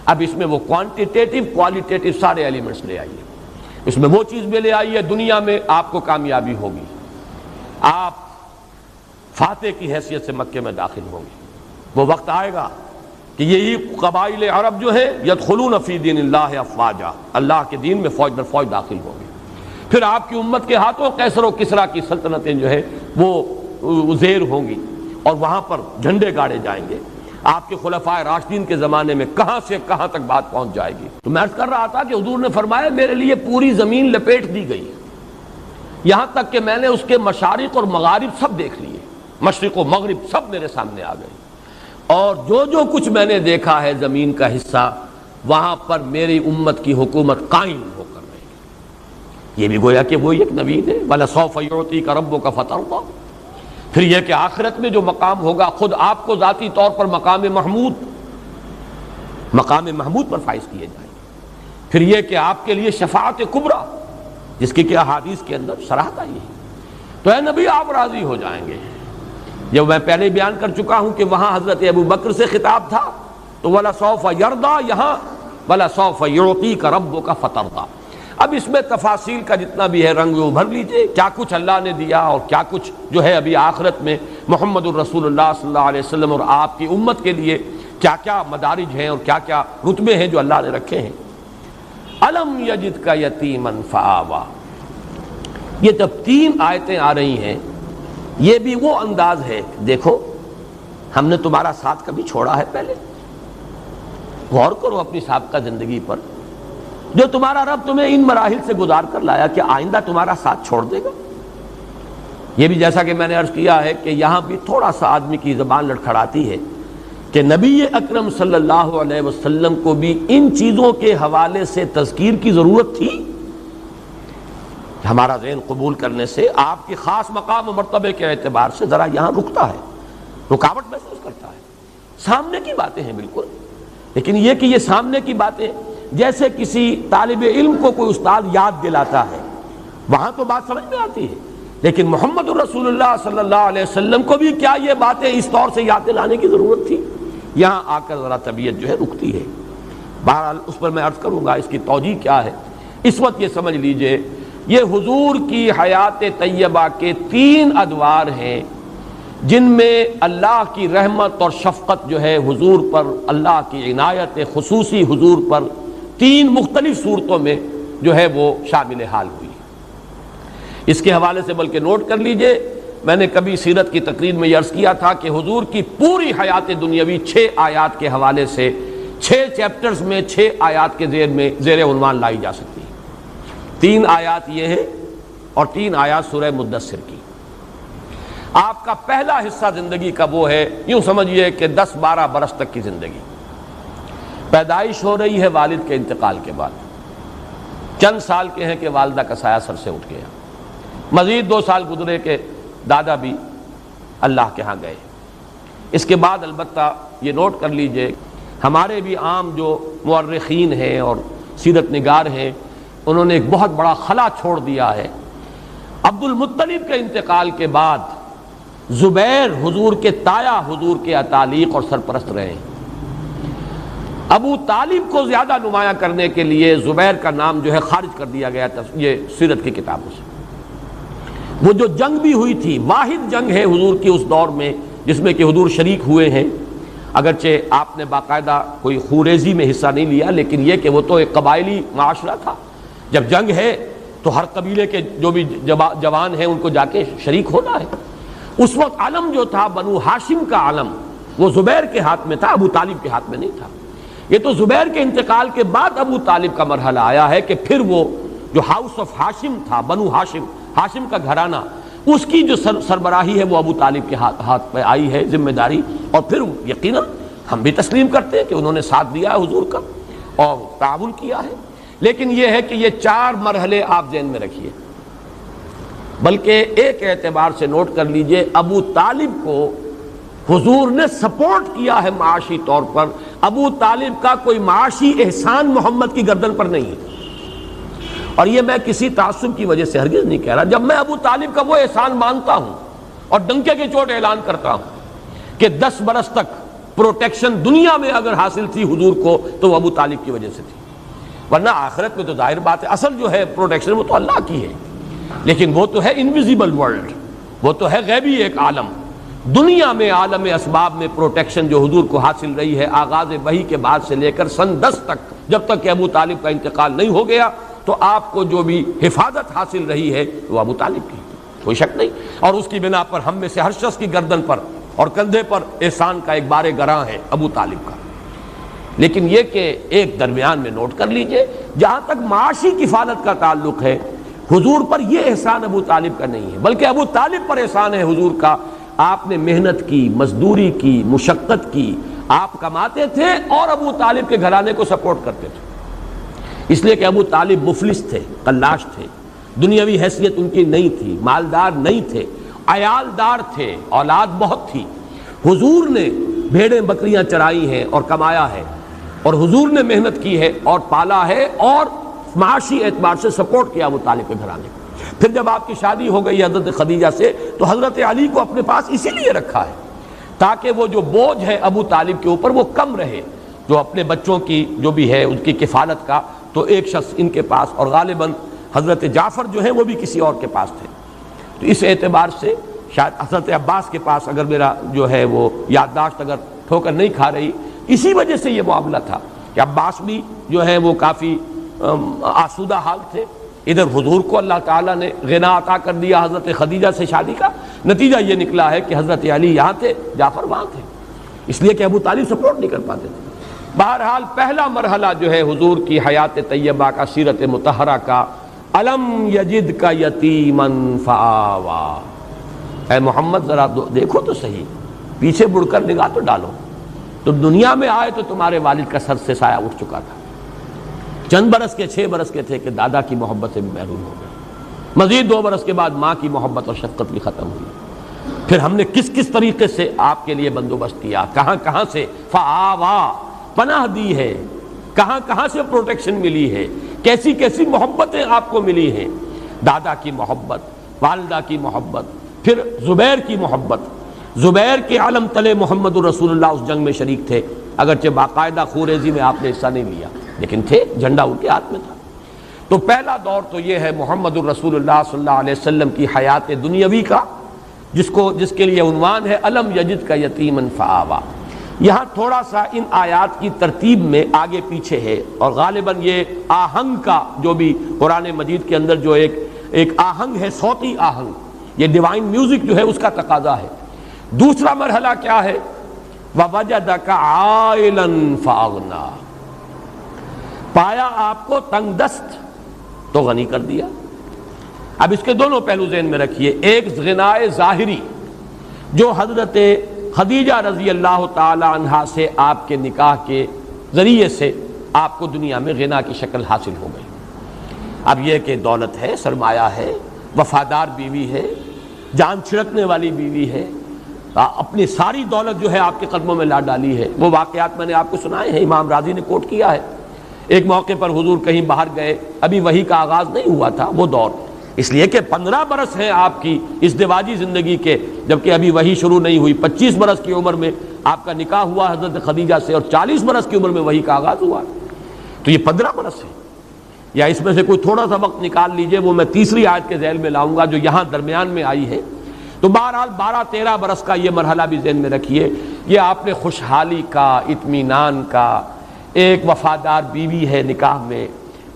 اب اس میں وہ کوانٹیٹیو کوالیٹیٹیو سارے ایلیمنٹس لے آئیے، اس میں وہ چیز بھی لے آئیے، دنیا میں آپ کو کامیابی ہوگی، آپ فاتح کی حیثیت سے مکے میں داخل ہوں گے۔ وہ وقت آئے گا کہ یہی قبائل عرب جو ہیں یدخلون فی دین اللہ افواجا، اللہ کے دین میں فوج در فوج داخل ہوں گے۔ پھر آپ کی امت کے ہاتھوں قیصر و کسریٰ کی سلطنتیں جو ہے وہ زیر ہوں گی، اور وہاں پر جھنڈے گاڑے جائیں گے۔ آپ کے خلفائے راشدین کے زمانے میں کہاں سے کہاں تک بات پہنچ جائے گی۔ تو میں عرض کر رہا تھا کہ حضور نے فرمایا میرے لیے پوری زمین لپیٹ دی گئی، یہاں تک کہ میں نے اس کے مشارق اور مغارب سب دیکھ لیے، مشرق و مغرب سب میرے سامنے آ گئے، اور جو کچھ میں نے دیکھا ہے زمین کا حصہ، وہاں پر میری امت کی حکومت قائم ہو کر رہے گی۔ یہ بھی گویا کہ وہی ایک نوید ہے، وَلَسَوْفَ يُعْطِيكَ رَبُّكَ فَتَرْضَىٰ۔ پھر یہ کہ آخرت میں جو مقام ہوگا، خود آپ کو ذاتی طور پر مقام محمود پر فائز کیے جائیں گے۔ پھر یہ کہ آپ کے لیے شفاعت کبریٰ، جس کی کہ احادیث کے اندر صراحت آئی ہے۔ تو اے نبی آپ راضی ہو جائیں گے۔ جب میں پہلے بیان کر چکا ہوں کہ وہاں حضرت ابو بکر سے خطاب تھا، تو وَلَسَوْفَ يَرْضَىٰ، یہاں وَلَسَوْفَ يُعْطِيكَ رَبُّكَ فَتَرْضَىٰ۔ اب اس میں تفاصیل کا جتنا بھی ہے رنگ وہ بھر لیجئے، کیا کچھ اللہ نے دیا اور کیا کچھ جو ہے ابھی آخرت میں محمد الرسول اللہ صلی اللہ علیہ وسلم اور آپ کی امت کے لیے کیا کیا مدارج ہیں اور کیا کیا رتبے ہیں جو اللہ نے رکھے ہیں۔ أَلَمْ يَجِدْكَ يَتِيمًا فَآوَىٰ، یہ جب 3 آیتیں آ رہی ہیں، یہ بھی وہ انداز ہے، دیکھو ہم نے تمہارا ساتھ کبھی چھوڑا ہے پہلے؟ غور کرو اپنی سابقہ زندگی پر، جو تمہارا رب تمہیں ان مراحل سے گزار کر لایا، کہ آئندہ تمہارا ساتھ چھوڑ دے گا؟ یہ بھی جیسا کہ میں نے عرض کیا ہے کہ یہاں بھی تھوڑا سا آدمی کی زبان لڑکھڑاتی ہے کہ نبی اکرم صلی اللہ علیہ وسلم کو بھی ان چیزوں کے حوالے سے تذکیر کی ضرورت تھی۔ ہمارا ذہن قبول کرنے سے آپ کی خاص مقام و مرتبے کے اعتبار سے ذرا یہاں رکتا ہے، رکاوٹ محسوس کرتا ہے۔ سامنے کی باتیں ہیں بالکل، لیکن یہ کہ یہ سامنے کی باتیں جیسے کسی طالب علم کو کوئی استاد یاد دلاتا ہے، وہاں تو بات سمجھ میں آتی ہے، لیکن محمد الرسول اللہ صلی اللہ علیہ وسلم کو بھی کیا یہ باتیں اس طور سے یاد دلانے کی ضرورت تھی؟ یہاں آ کر ذرا طبیعت جو ہے رکتی ہے۔ بہرحال اس پر میں عرض کروں گا اس کی توجیہ کیا ہے۔ اس وقت یہ سمجھ لیجئے یہ حضور کی حیات طیبہ کے 3 ادوار ہیں، جن میں اللہ کی رحمت اور شفقت جو ہے حضور پر، اللہ کی عنایت خصوصی حضور پر 3 مختلف صورتوں میں جو ہے وہ شامل حال ہوئی۔ اس کے حوالے سے بلکہ نوٹ کر لیجئے، میں نے کبھی سیرت کی تقریر میں یہ عرض کیا تھا کہ حضور کی پوری حیات دنیاوی 6 آیات کے حوالے سے 6 چیپٹرز میں 6 آیات کے زیر عنوان لائی جا سکتی ہے۔ 3 آیات یہ ہیں اور 3 آیات سورہ مدثر کی۔ آپ کا پہلا حصہ زندگی کا وہ ہے، یوں سمجھیے کہ 10-12 برس تک کی زندگی۔ پیدائش ہو رہی ہے والد کے انتقال کے بعد، چند سال کے ہیں کہ والدہ کا سایہ سر سے اٹھ گیا، مزید 2 سال گزرے کہ دادا بھی اللہ کے ہاں گئے۔ اس کے بعد البتہ یہ نوٹ کر لیجئے، ہمارے بھی عام جو مورخین ہیں اور سیرت نگار ہیں، انہوں نے ایک بہت بڑا خلا چھوڑ دیا ہے۔ عبد المطلب کے انتقال کے بعد زبیر حضور کے تایا حضور کے اتالیق اور سرپرست رہے ہیں۔ ابو طالب کو زیادہ نمایاں کرنے کے لیے زبیر کا نام جو ہے خارج کر دیا گیا یہ سیرت کی کتابوں سے۔ وہ جو جنگ بھی ہوئی تھی، واحد جنگ ہے حضور کی اس دور میں جس میں کہ حضور شریک ہوئے ہیں، اگرچہ آپ نے باقاعدہ کوئی خوریزی میں حصہ نہیں لیا، لیکن یہ کہ وہ تو ایک قبائلی معاشرہ تھا، جب جنگ ہے تو ہر قبیلے کے جو بھی جوان ہیں ان کو جا کے شریک ہونا ہے۔ اس وقت علم جو تھا بنو ہاشم کا علم، وہ زبیر کے ہاتھ میں تھا، ابو طالب کے ہاتھ میں نہیں تھا۔ یہ تو زبیر کے انتقال کے بعد ابو طالب کا مرحلہ آیا ہے کہ پھر وہ جو ہاؤس آف ہاشم تھا، بنو ہاشم، ہاشم کا گھرانہ، اس کی جو سربراہی ہے وہ ابو طالب کے ہاتھ پہ آئی ہے ذمہ داری، اور پھر یقیناً ہم بھی تسلیم کرتے ہیں کہ انہوں نے ساتھ دیا ہے حضور کا اور تعاون کیا ہے، لیکن یہ ہے کہ یہ 4 مرحلے آپ ذہن میں رکھیے۔ بلکہ ایک اعتبار سے نوٹ کر لیجئے، ابو طالب کو حضور نے سپورٹ کیا ہے معاشی طور پر، ابو طالب کا کوئی معاشی احسان محمد کی گردن پر نہیں ہے، اور یہ میں کسی تعصب کی وجہ سے ہرگز نہیں کہہ رہا۔ جب میں ابو طالب کا وہ احسان مانتا ہوں اور ڈنکے کی چوٹ اعلان کرتا ہوں کہ 10 برس تک پروٹیکشن دنیا میں اگر حاصل تھی حضور کو تو وہ ابو طالب کی وجہ سے تھی، ورنہ آخرت میں تو ظاہر بات ہے اصل جو ہے پروٹیکشن وہ تو اللہ کی ہے، لیکن وہ تو ہے انویزیبل ورلڈ، وہ تو ہے غیبی ایک عالم۔ دنیا میں عالم اسباب میں پروٹیکشن جو حضور کو حاصل رہی ہے آغاز وحی کے بعد سے لے کر سن 10 تک، جب تک کہ ابو طالب کا انتقال نہیں ہو گیا، تو آپ کو جو بھی حفاظت حاصل رہی ہے وہ ابو طالب کی، کوئی شک نہیں، اور اس کی بنا پر ہم میں سے ہر شخص کی گردن پر اور کندھے پر احسان کا ایک بار گراں ہے ابو طالب کا۔ لیکن یہ کہ ایک درمیان میں نوٹ کر لیجئے، جہاں تک معاشی کفالت کا تعلق ہے، حضور پر یہ احسان ابو طالب کا نہیں ہے، بلکہ ابو طالب پر احسان ہے حضور کا۔ آپ نے محنت کی، مزدوری کی، مشقت کی، آپ کماتے تھے اور ابو طالب کے گھرانے کو سپورٹ کرتے تھے، اس لیے کہ ابو طالب مفلس تھے، قلاش تھے، دنیاوی حیثیت ان کی نہیں تھی، مالدار نہیں تھے، عیالدار تھے، اولاد بہت تھی۔ حضور نے بھیڑیں بکریاں چرائی ہیں اور کمایا ہے، اور حضور نے محنت کی ہے اور پالا ہے اور معاشی اعتبار سے سپورٹ کیا ابو طالب کے گھرانے کو۔ پھر جب آپ کی شادی ہو گئی حضرت خدیجہ سے تو حضرت علی کو اپنے پاس اسی لیے رکھا ہے تاکہ وہ جو بوجھ ہے ابو طالب کے اوپر وہ کم رہے، جو اپنے بچوں کی جو بھی ہے ان کی کفالت کا، تو ایک شخص ان کے پاس، اور غالباً حضرت جعفر جو ہیں وہ بھی کسی اور کے پاس تھے، تو اس اعتبار سے شاید حضرت عباس کے پاس، اگر میرا جو ہے وہ یادداشت اگر ٹھوکر نہیں کھا رہی، اسی وجہ سے یہ معاملہ تھا کہ عباس بھی جو ہے وہ کافی آسودہ حال تھے۔ ادھر حضور کو اللہ تعالیٰ نے غنا عطا کر دیا حضرت خدیجہ سے شادی کا، نتیجہ یہ نکلا ہے کہ حضرت علی یہاں تھے، جعفر وہاں تھے، اس لیے کہ ابو طالب سپورٹ نہیں کر پاتے تھے۔ بہرحال پہلا مرحلہ جو ہے حضور کی حیات طیبہ کا، سیرت مطہرہ کا، الم یجد کا یتیما فآوا، اے محمد ذرا دیکھو تو صحیح، پیچھے مڑ کر نگاہ تو ڈالو، تم دنیا میں آئے تو تمہارے والد کا سر سے سایہ اٹھ چکا تھا، چند برس کے 6 برس کے تھے کہ دادا کی محبت سے بھی محروم ہو گئے، مزید 2 برس کے بعد ماں کی محبت اور شفقت بھی ختم ہوئی، پھر ہم نے کس کس طریقے سے آپ کے لیے بندوبست کیا، کہاں کہاں سے فآوا پناہ دی ہے، کہاں کہاں سے پروٹیکشن ملی ہے، کیسی کیسی محبتیں آپ کو ملی ہیں، دادا کی محبت، والدہ کی محبت، پھر زبیر کی محبت، زبیر کے علم تلے محمد الرسول اللہ اس جنگ میں شریک تھے، اگرچہ باقاعدہ خوریزی میں آپ نے حصہ نہیں لیا لیکن تھے، جھنڈا ان کے ہاتھ میں تھا۔ تو پہلا دور تو یہ ہے محمد الرسول اللہ صلی اللہ علیہ وسلم کی حیات دنیاوی کا، جس کے لیے عنوان ہے الم یجد کا یتیما فآوا۔ یہاں تھوڑا سا ان آیات کی ترتیب میں آگے پیچھے ہے، اور غالباً یہ آہنگ کا جو بھی قرآن مجید کے اندر جو ایک آہنگ ہے، صوتی آہنگ، یہ ڈیوائن میوزک جو ہے اس کا تقاضا ہے۔ دوسرا مرحلہ کیا ہے؟ وَوَجَدَكَ عَائِلًا فَأَغْنَىٰ، پایا آپ کو تنگ دست تو غنی کر دیا۔ اب اس کے دونوں پہلو ذہن میں رکھیے، ایک غنائے ظاہری جو حضرت خدیجہ رضی اللہ تعالی عنہا سے آپ کے نکاح کے ذریعے سے آپ کو دنیا میں غنا کی شکل حاصل ہو گئی۔ اب یہ کہ دولت ہے، سرمایہ ہے، وفادار بیوی ہے، جان چھڑکنے والی بیوی ہے، اپنی ساری دولت جو ہے آپ کے قدموں میں لا ڈالی ہے۔ وہ واقعات میں نے آپ کو سنائے ہیں، امام راضی نے کوٹ کیا ہے۔ ایک موقع پر حضور کہیں باہر گئے، ابھی وحی کا آغاز نہیں ہوا تھا وہ دور، اس لیے کہ 15 برس ہیں آپ کی ازدواجی زندگی کے، جبکہ ابھی وحی شروع نہیں ہوئی۔ 25 برس کی عمر میں آپ کا نکاح ہوا حضرت خدیجہ سے، اور 40 برس کی عمر میں وحی کا آغاز ہوا، تو یہ 15 برس ہے۔ یا اس میں سے کوئی تھوڑا سا وقت نکال لیجئے، وہ میں تیسری آیت کے ذیل میں لاؤں گا جو یہاں درمیان میں آئی ہے۔ تو بہرحال 12-13 برس کا یہ مرحلہ بھی ذہن میں رکھیے، یہ آپ نے خوشحالی کا، اطمینان کا، ایک وفادار بیوی ہے نکاح میں،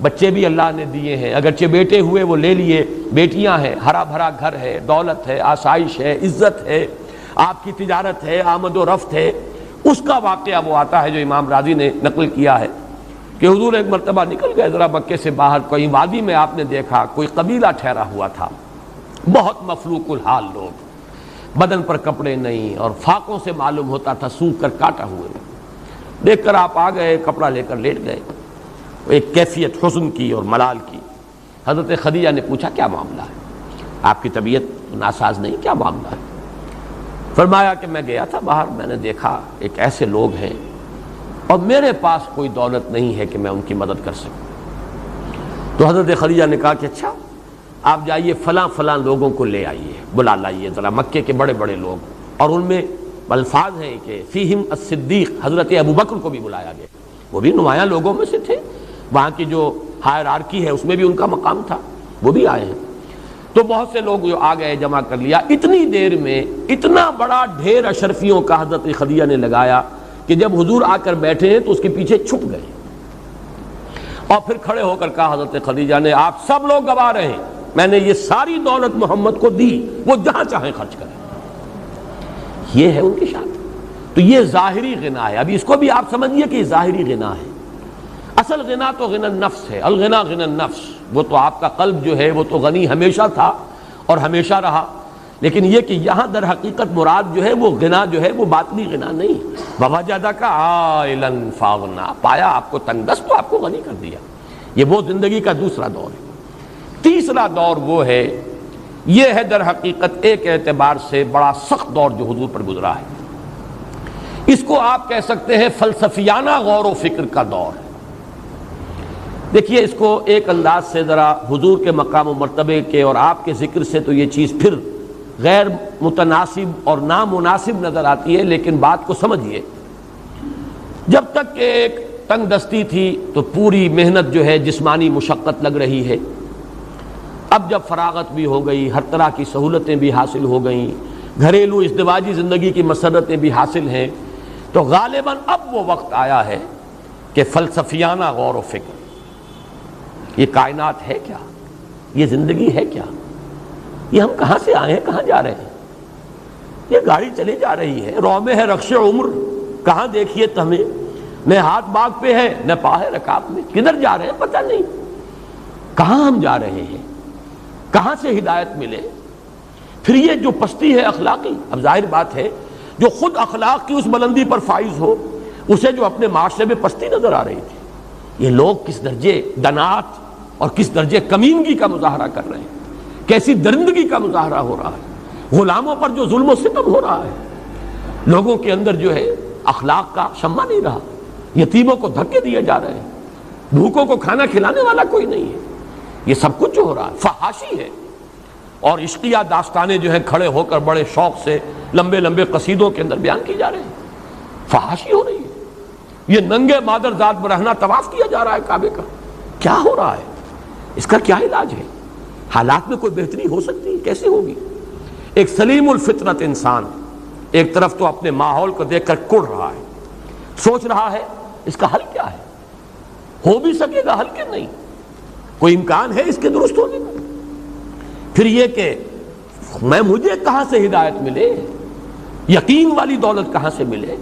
بچے بھی اللہ نے دیے ہیں، اگرچہ بیٹے ہوئے وہ لے لیے، بیٹیاں ہیں، ہرا بھرا گھر ہے، دولت ہے، آسائش ہے، عزت ہے، آپ کی تجارت ہے، آمد و رفت ہے۔ اس کا واقعہ وہ آتا ہے جو امام راضی نے نقل کیا ہے کہ حضور ایک مرتبہ نکل گئے ذرا مکے سے باہر، کوئی وادی میں آپ نے دیکھا کوئی قبیلہ ٹھہرا ہوا تھا، بہت مفلوق الحال لوگ، بدن پر کپڑے نہیں اور فاقوں سے معلوم ہوتا تھا سوکھ کر کاٹا ہوئے. دیکھ کر آپ آ گئے، کپڑا لے کر لیٹ گئے. ایک کیفیت حزن کی اور ملال کی. حضرت خدیجہ نے پوچھا کیا معاملہ ہے، آپ کی طبیعت ناساز نہیں، کیا معاملہ ہے؟ فرمایا کہ میں گیا تھا باہر، میں نے دیکھا ایک ایسے لوگ ہیں اور میرے پاس کوئی دولت نہیں ہے کہ میں ان کی مدد کر سکوں. تو حضرت خدیجہ نے کہا کہ اچھا آپ جائیے فلاں فلاں لوگوں کو لے آئیے، بلا لائیے ذرا، مکے کے بڑے بڑے لوگ. اور ان میں الفاظ ہیں کہ فیہم الصدیق، حضرت ابو بکر کو بھی بلایا گیا، وہ بھی نمایاں لوگوں میں سے تھے، وہاں کی جو ہائرارکی ہے اس میں بھی ان کا مقام تھا، وہ بھی آئے ہیں. تو بہت سے لوگ جو آ گئے، جمع کر لیا. اتنی دیر میں اتنا بڑا ڈھیر اشرفیوں کا حضرت خدیجہ نے لگایا کہ جب حضور آ کر بیٹھے ہیں تو اس کے پیچھے چھپ گئے اور پھر کھڑے ہو کر کہا حضرت خدیجہ نے آپ سب لوگ گواہ رہے ہیں میں نے یہ ساری دولت محمد کو دی، وہ جہاں چاہیں خرچ کریں. یہ ہے ان کی شان. تو یہ ظاہری غنا ہے. ابھی اس کو بھی آپ سمجھیے کہ یہ ظاہری غنا ہے. اصل غنا تو غنا النفس ہے، الغنا غنا النفس. وہ تو آپ کا قلب جو ہے وہ تو غنی ہمیشہ تھا اور ہمیشہ رہا. لیکن یہ کہ یہاں در حقیقت مراد جو ہے وہ غنا جو ہے وہ باطنی غنا نہیں. وَوَجَدَكَ عَائِلًا فَأَغْنَىٰ، پایا آپ کو تنگ دست تو آپ کو غنی کر دیا. یہ وہ زندگی کا دوسرا دور ہے. تیسرا دور وہ ہے، یہ ہے در حقیقت ایک اعتبار سے بڑا سخت دور جو حضور پر گزرا ہے. اس کو آپ کہہ سکتے ہیں فلسفیانہ غور و فکر کا دور ہے. دیکھیے اس کو ایک انداز سے ذرا حضور کے مقام و مرتبے کے اور آپ کے ذکر سے تو یہ چیز پھر غیر متناسب اور نامناسب نظر آتی ہے، لیکن بات کو سمجھیے. جب تک کہ ایک تنگ دستی تھی تو پوری محنت جو ہے جسمانی مشقت لگ رہی ہے. اب جب فراغت بھی ہو گئی، ہر طرح کی سہولتیں بھی حاصل ہو گئیں، گھریلو ازدواجی زندگی کی مسرتیں بھی حاصل ہیں، تو غالباً اب وہ وقت آیا ہے کہ فلسفیانہ غور و فکر. یہ کائنات ہے کیا؟ یہ زندگی ہے کیا؟ یہ ہم کہاں سے آئے ہیں، کہاں جا رہے ہیں؟ یہ گاڑی چلی جا رہی ہے، رو میں ہے رخش عمر، کہاں دیکھیے تو ہمیں نہ ہاتھ باغ پہ ہے نہ پا ہے رکاب میں. کدھر جا رہے ہیں پتہ نہیں، کہاں ہم جا رہے ہیں، کہاں سے ہدایت ملے. پھر یہ جو پستی ہے اخلاقی، اب ظاہر بات ہے جو خود اخلاق کی اس بلندی پر فائز ہو اسے جو اپنے معاشرے میں پستی نظر آ رہی تھی. یہ لوگ کس درجے دنات اور کس درجے کمینگی کا مظاہرہ کر رہے ہیں، کیسی درندگی کا مظاہرہ ہو رہا ہے، غلاموں پر جو ظلم و ستم ہو رہا ہے. لوگوں کے اندر جو ہے اخلاق کا شمع نہیں رہا، یتیموں کو دھکے دیے جا رہے ہیں، بھوکوں کو کھانا کھلانے والا کوئی نہیں ہے. یہ سب کچھ جو ہو رہا ہے فحاشی ہے. اور عشقیہ داستانیں جو ہیں کھڑے ہو کر بڑے شوق سے لمبے لمبے قصیدوں کے اندر بیان کی جا رہے ہیں. فحاشی ہو رہی ہے. یہ ننگے مادر ذات برہنہ طواف کیا جا رہا ہے کعبے کا. کیا ہو رہا ہے؟ اس کا کیا علاج ہے؟ حالات میں کوئی بہتری ہو سکتی ہے؟ کیسے ہوگی؟ ایک سلیم الفطرت انسان ایک طرف تو اپنے ماحول کو دیکھ کر کڑ رہا ہے، سوچ رہا ہے اس کا حل کیا ہے، ہو بھی سکے گا حل کہ نہیں، کوئی امکان ہے اس کے درست ہونے کا. پھر یہ کہ مجھے کہاں سے ہدایت ملے، یقین والی دولت کہاں سے ملے.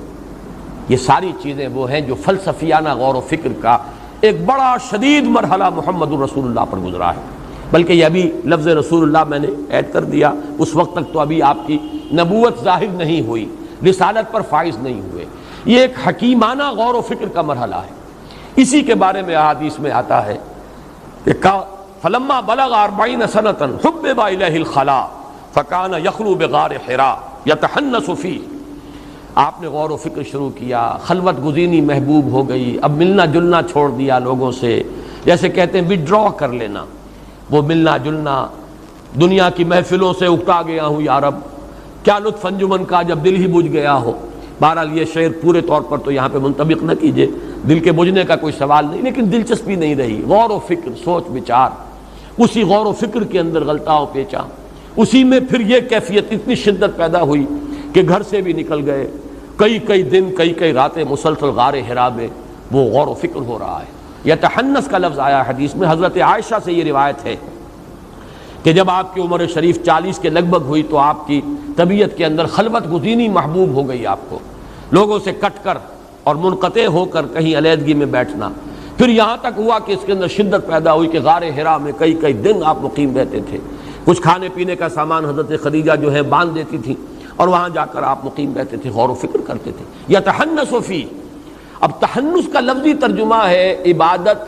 یہ ساری چیزیں وہ ہیں جو فلسفیانہ غور و فکر کا ایک بڑا شدید مرحلہ محمد الرسول اللہ پر گزرا ہے. بلکہ یہ ابھی لفظ رسول اللہ میں نے ایڈ کر دیا، اس وقت تک تو ابھی آپ کی نبوت ظاہر نہیں ہوئی، رسالت پر فائز نہیں ہوئے. یہ ایک حکیمانہ غور و فکر کا مرحلہ ہے. اسی کے بارے میں احادیث میں آتا ہے کہ فلما بلغ 40 سنة حبب إليه الخلاء فكان يخلو بغار حراء يتحنس فيه. آپ نے غور و فکر شروع کیا، خلوت گزینی محبوب ہو گئی، اب ملنا جلنا چھوڑ دیا لوگوں سے، جیسے کہتے ہیں وڈرا کر لینا. وہ ملنا جلنا، دنیا کی محفلوں سے اکتا گیا ہوں یا رب، کیا لطف انجمن کا جب دل ہی بجھ گیا ہو. بہرحال یہ شعر پورے طور پر تو یہاں پہ منطبق نہ کیجئے، دل کے بجھنے کا کوئی سوال نہیں، لیکن دلچسپی نہیں رہی. غور و فکر، سوچ بچار، اسی غور و فکر کے اندر غلطاؤ پیچا، اسی میں پھر یہ کیفیت اتنی شدت پیدا ہوئی کہ گھر سے بھی نکل گئے. کئی دن کئی راتیں مسلسل غار حرا میں وہ غور و فکر ہو رہا ہے. یتحنس کا لفظ آیا حدیث میں. حضرت عائشہ سے یہ روایت ہے کہ جب آپ کی عمر شریف 40 کے لگ بھگ ہوئی تو آپ کی طبیعت کے اندر خلوت گزینی محبوب ہو گئی. آپ کو لوگوں سے کٹ کر اور منقطع ہو کر کہیں علیحدگی میں بیٹھنا. پھر یہاں تک ہوا کہ اس کے اندر شدت پیدا ہوئی کہ غار حرا میں کئی دن آپ مقیم رہتے تھے. کچھ کھانے پینے کا سامان حضرت خدیجہ جو ہے باندھ دیتی تھی اور وہاں جا کر آپ مقیم رہتے تھے، غور و فکر کرتے تھے. یتحنس فی، اب تحنس کا لفظی ترجمہ ہے عبادت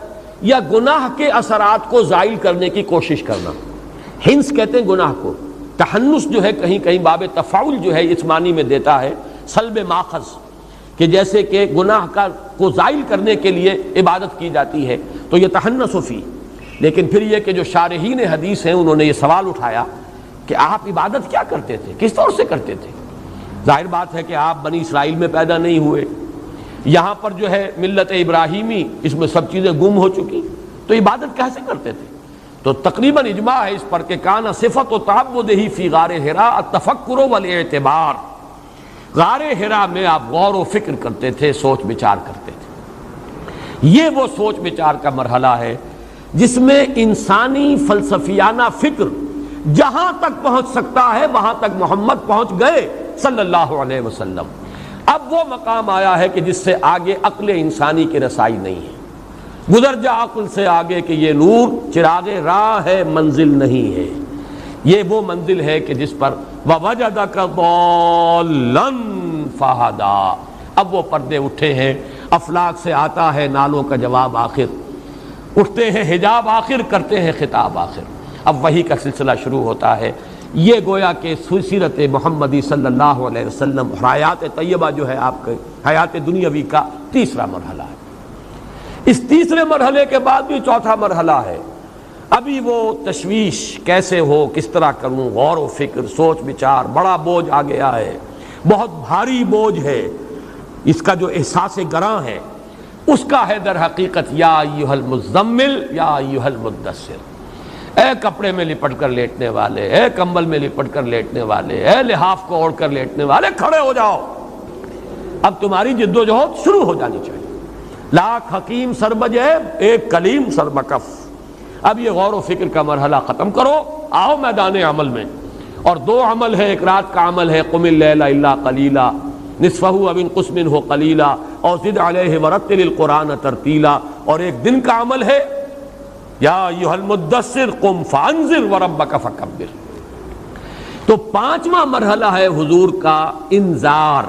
یا گناہ کے اثرات کو زائل کرنے کی کوشش کرنا. ہنس کہتے ہیں گناہ کو، تحنس جو ہے کہیں کہیں باب تفاعل جو ہے اس معنی میں دیتا ہے سلب ماخذ، کہ جیسے کہ گناہ کو زائل کرنے کے لیے عبادت کی جاتی ہے تو یہ تحنس فی. لیکن پھر یہ کہ جو شارحین حدیث ہیں انہوں نے یہ سوال اٹھایا کہ آپ عبادت کیا کرتے تھے، کس طور سے کرتے تھے؟ ظاہر بات ہے کہ آپ بنی اسرائیل میں پیدا نہیں ہوئے، یہاں پر جو ہے ملت ابراہیمی اس میں سب چیزیں گم ہو چکی، تو عبادت کیسے کرتے تھے؟ تو تقریباً اجماع ہے اس پر کہ کان صفت و تعبدہ فی غار حراء التفکر والاعتبار، غار حراء میں آپ غور و فکر کرتے تھے، سوچ بچار کرتے تھے. یہ وہ سوچ بچار کا مرحلہ ہے جس میں انسانی فلسفیانہ فکر جہاں تک پہنچ سکتا ہے وہاں تک محمد پہنچ گئے صلی اللہ علیہ وسلم. اب وہ مقام آیا ہے کہ جس سے آگے عقل انسانی کی رسائی نہیں ہے. گزر جا عقل سے آگے کہ یہ نور چراغ راہ ہے، منزل نہیں ہے. یہ وہ منزل ہے کہ جس پر وَوَجَدَكَ ضَالًّا فَهَدَىٰ. اب وہ پردے اٹھے ہیں، افلاک سے آتا ہے نالوں کا جواب آخر، اٹھتے ہیں حجاب آخر، کرتے ہیں خطاب آخر. اب وحی کا سلسلہ شروع ہوتا ہے. یہ گویا کہ سیرت محمدی صلی اللہ علیہ وسلم حیات طیبہ جو ہے آپ کے حیات دنیاوی کا تیسرا مرحلہ ہے. اس تیسرے مرحلے کے بعد بھی چوتھا مرحلہ ہے. ابھی وہ تشویش کیسے ہو، کس طرح کروں، غور و فکر، سوچ بچار، بڑا بوجھ آ گیا ہے، بہت بھاری بوجھ ہے. اس کا جو احساس گراں ہے اس کا ہے در حقیقت یا ایھا المزمل یا ایھا المدثر. اے کپڑے میں لپٹ کر لیٹنے والے، اے کمبل میں لپٹ کر لیٹنے والے، اے لحاف کو اوڑھ کر لیٹنے والے، کھڑے ہو جاؤ. اب تمہاری جد و جہد شروع ہو جانی چاہیے. لاکھ حکیم سر بجیب، ایک کلیم سر بکف. اب یہ غور و فکر کا مرحلہ ختم کرو، آؤ میدان عمل میں. اور دو عمل ہے، ایک رات کا عمل ہے قم اللیل الا قلیلا نصفہ او انقص منہ قلیلا اور زد علیہ ورتل القرآن ترتیلا. اور ایک دن کا عمل ہے یا ایھا المدثر قم فانذر وربک فکبر. تو پانچواں مرحلہ ہے حضور کا انذار.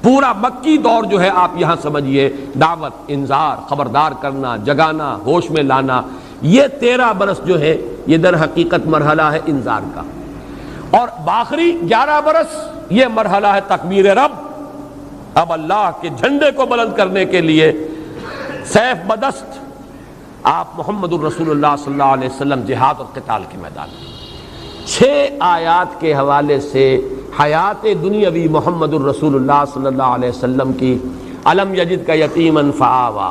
پورا مکی دور جو ہے آپ یہاں سمجھیے، دعوت، انذار، خبردار کرنا، جگانا، ہوش میں لانا. یہ 13 برس جو ہے یہ در حقیقت مرحلہ ہے انذار کا. اور باخری 11 برس یہ مرحلہ ہے تکبیر رب. اب اللہ کے جھنڈے کو بلند کرنے کے لیے سیف بدست آپ محمد الرسول اللہ صلی اللہ علیہ وسلم جہاد اور قتال کے میدان میں. 6 آیات کے حوالے سے حیات دنیاوی محمد الرسول اللہ صلی اللہ علیہ وسلم کی علم یجد کا یتیما فآوا،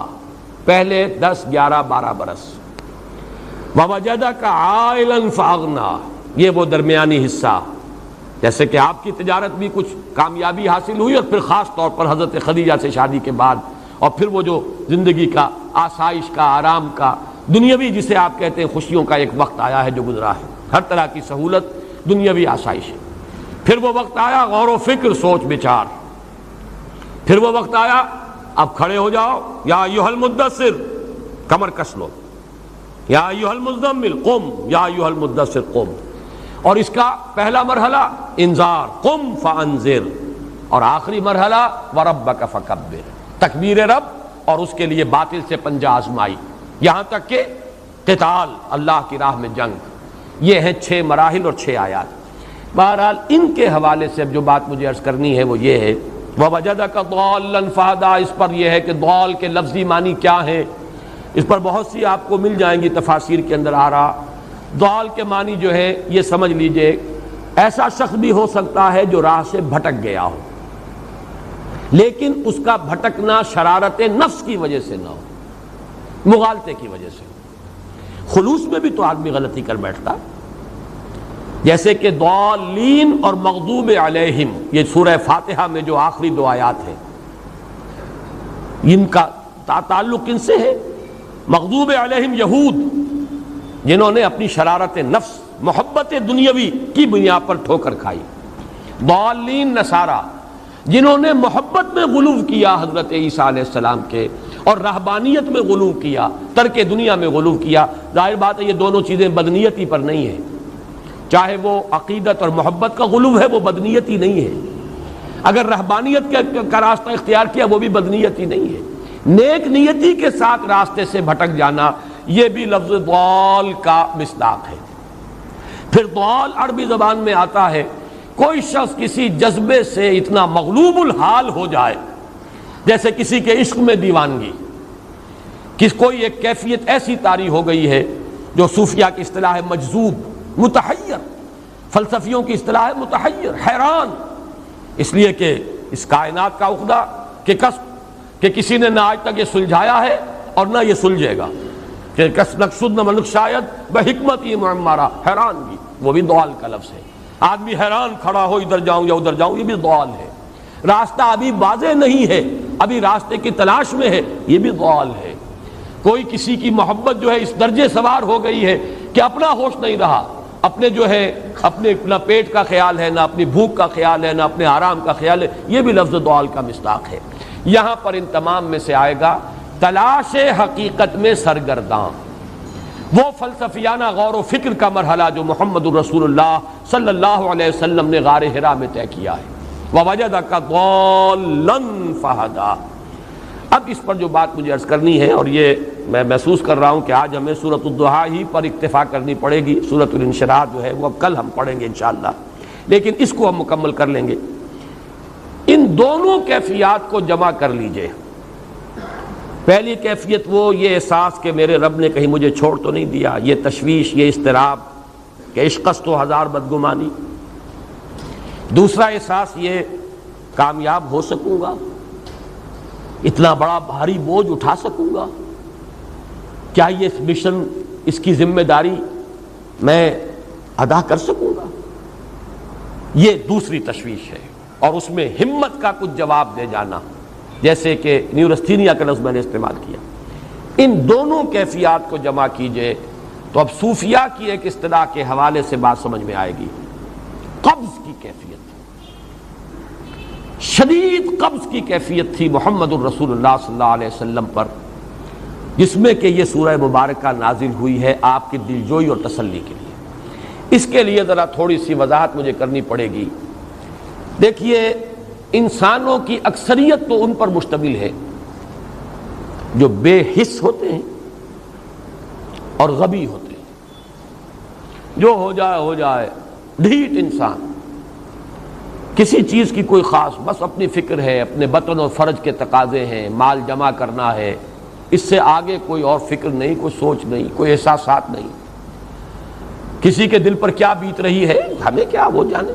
پہلے 10 11 12 برس. ووجدک عائلا فاغنا، یہ وہ درمیانی حصہ. جیسے کہ آپ کی تجارت بھی کچھ کامیابی حاصل ہوئی اور پھر خاص طور پر حضرت خدیجہ سے شادی کے بعد، اور پھر وہ جو زندگی کا آسائش کا، آرام کا، دنیاوی جسے آپ کہتے ہیں خوشیوں کا ایک وقت آیا ہے جو گزرا ہے، ہر طرح کی سہولت، دنیاوی آسائش ہے. پھر وہ وقت آیا غور و فکر، سوچ بچار. پھر وہ وقت آیا اب کھڑے ہو جاؤ، یا ایھا المدثر کمر کس لو، یا ایھا المزمل قم، یا ایھا المدثر قم. اور اس کا پہلا مرحلہ انذار، قم فانذر. اور آخری مرحلہ وربک فکبر، تکبیر رب اور اس کے لیے باطل سے پنجہ آزمائی، یہاں تک کہ قتال، اللہ کی راہ میں جنگ. یہ ہیں 6 مراحل اور 6 آیات. بہرحال ان کے حوالے سے اب جو بات مجھے عرض کرنی ہے وہ یہ ہے وَوَجَدَكَ ضَالًّا فَهَدَىٰ. اس پر یہ ہے کہ ضال کے لفظی معنی کیا ہیں، اس پر بہت سی آپ کو مل جائیں گی تفاسیر کے اندر آ رہا. ضال کے معنی جو ہے یہ سمجھ لیجئے ایسا شخص بھی ہو سکتا ہے جو راہ سے بھٹک گیا ہو، لیکن اس کا بھٹکنا شرارت نفس کی وجہ سے نہ ہو، مغالطے کی وجہ سے. خلوص میں بھی تو آدمی غلطی کر بیٹھتا، جیسے کہ ضالین اور مغضوب علیہم، یہ سورہ فاتحہ میں جو آخری 2 آیات ہیں ان کا تعلق ان سے ہے. مغضوب علیہم یہود، جنہوں نے اپنی شرارت نفس، محبت دنیاوی کی بنیاد پر ٹھوکر کھائی. ضالین نصارہ، جنہوں نے محبت میں غلو کیا حضرت عیسیٰ علیہ السلام کے، اور رہبانیت میں غلو کیا، ترک دنیا میں غلو کیا. ظاہر بات ہے یہ دونوں چیزیں بدنیتی پر نہیں ہیں، چاہے وہ عقیدت اور محبت کا غلو ہے وہ بدنیت ہی نہیں ہے، اگر رہبانیت کا راستہ اختیار کیا وہ بھی بدنیت ہی نہیں ہے، نیک نیتی کے ساتھ راستے سے بھٹک جانا یہ بھی لفظ ضال کا مصداق ہے۔ پھر ضال عربی زبان میں آتا ہے کوئی شخص کسی جذبے سے اتنا مغلوب الحال ہو جائے، جیسے کسی کے عشق میں دیوانگی، کوئی ایک کیفیت ایسی طاری ہو گئی ہے جو صوفیہ کی اصطلاح ہے مجذوب، متحیر، فلسفیوں کی اصطلاح ہے متحیر، حیران، اس لیے کہ اس کائنات کا عقدہ کہ کہ کسی نے نہ آج تک یہ سلجھایا ہے اور نہ یہ سلجھے گا، کہ کس نقصد نہ ملک شاید بحکمت یہ معمارہ، حیرانگی وہ بھی ضال کا لفظ ہے۔ آدمی حیران کھڑا ہو ادھر جاؤں یا ادھر جاؤں یہ بھی ضال ہے۔ راستہ ابھی واضح نہیں ہے، ابھی راستے کی تلاش میں ہے، یہ بھی ضال ہے۔ کوئی کسی کی محبت جو ہے اس درجے سوار ہو گئی ہے کہ اپنا ہوش نہیں رہا، اپنے جو ہے اپنے نہ پیٹ کا خیال ہے، نہ اپنی بھوک کا خیال ہے، نہ اپنے آرام کا خیال ہے، یہ بھی لفظ ضال کا مصداق ہے۔ یہاں پر ان تمام میں سے آئے گا تلاش حقیقت میں سرگرداں، وہ فلسفیانہ غور و فکر کا مرحلہ جو محمد الرسول اللہ صلی اللہ علیہ وسلم نے غار حرا میں طے کیا ہے۔ وَوَجَدَكَ ضَالًّا فَهَدَىٰ۔ اب اس پر جو بات مجھے عرض کرنی ہے، اور یہ میں محسوس کر رہا ہوں کہ آج ہمیں سورۃ الضحیٰ ہی پر اکتفا کرنی پڑے گی، سورۃ الانشراح جو ہے وہ اب کل ہم پڑھیں گے انشاءاللہ، لیکن اس کو ہم مکمل کر لیں گے۔ ان دونوں کیفیات کو جمع کر لیجئے۔ پہلی کیفیت وہ یہ احساس کہ میرے رب نے کہیں مجھے چھوڑ تو نہیں دیا، یہ تشویش، یہ اضطراب کہ عشقست و ہزار بدگمانی۔ دوسرا احساس یہ کامیاب ہو سکوں گا، اتنا بڑا بھاری بوجھ اٹھا سکوں گا، کیا یہ مشن، اس کی ذمہ داری میں ادا کر سکوں گا، یہ دوسری تشویش ہے۔ اور اس میں ہمت کا کچھ جواب دے جانا، جیسے کہ نیورستھینیا کا لفظ میں نے استعمال کیا۔ ان دونوں کیفیات کو جمع کیجئے تو اب صوفیہ کی ایک اصطلاح کے حوالے سے بات سمجھ میں آئے گی۔ قبض کی کیفیت، شدید قبض کی کیفیت تھی محمد الرسول اللہ صلی اللہ علیہ وسلم پر، جس میں کہ یہ سورہ مبارکہ نازل ہوئی ہے آپ کی دلجوئی اور تسلی کے لیے۔ اس کے لیے ذرا تھوڑی سی وضاحت مجھے کرنی پڑے گی۔ دیکھیے انسانوں کی اکثریت تو ان پر مشتمل ہے جو بے حس ہوتے ہیں اور غبی ہوتے ہیں، جو ہو جائے ڈھیٹ انسان، کسی چیز کی کوئی خاص، بس اپنی فکر ہے، اپنے بطن اور فرج کے تقاضے ہیں، مال جمع کرنا ہے، اس سے آگے کوئی اور فکر نہیں، کوئی سوچ نہیں، کوئی احساسات نہیں۔ کسی کے دل پر کیا بیت رہی ہے ہمیں کیا، وہ جانے۔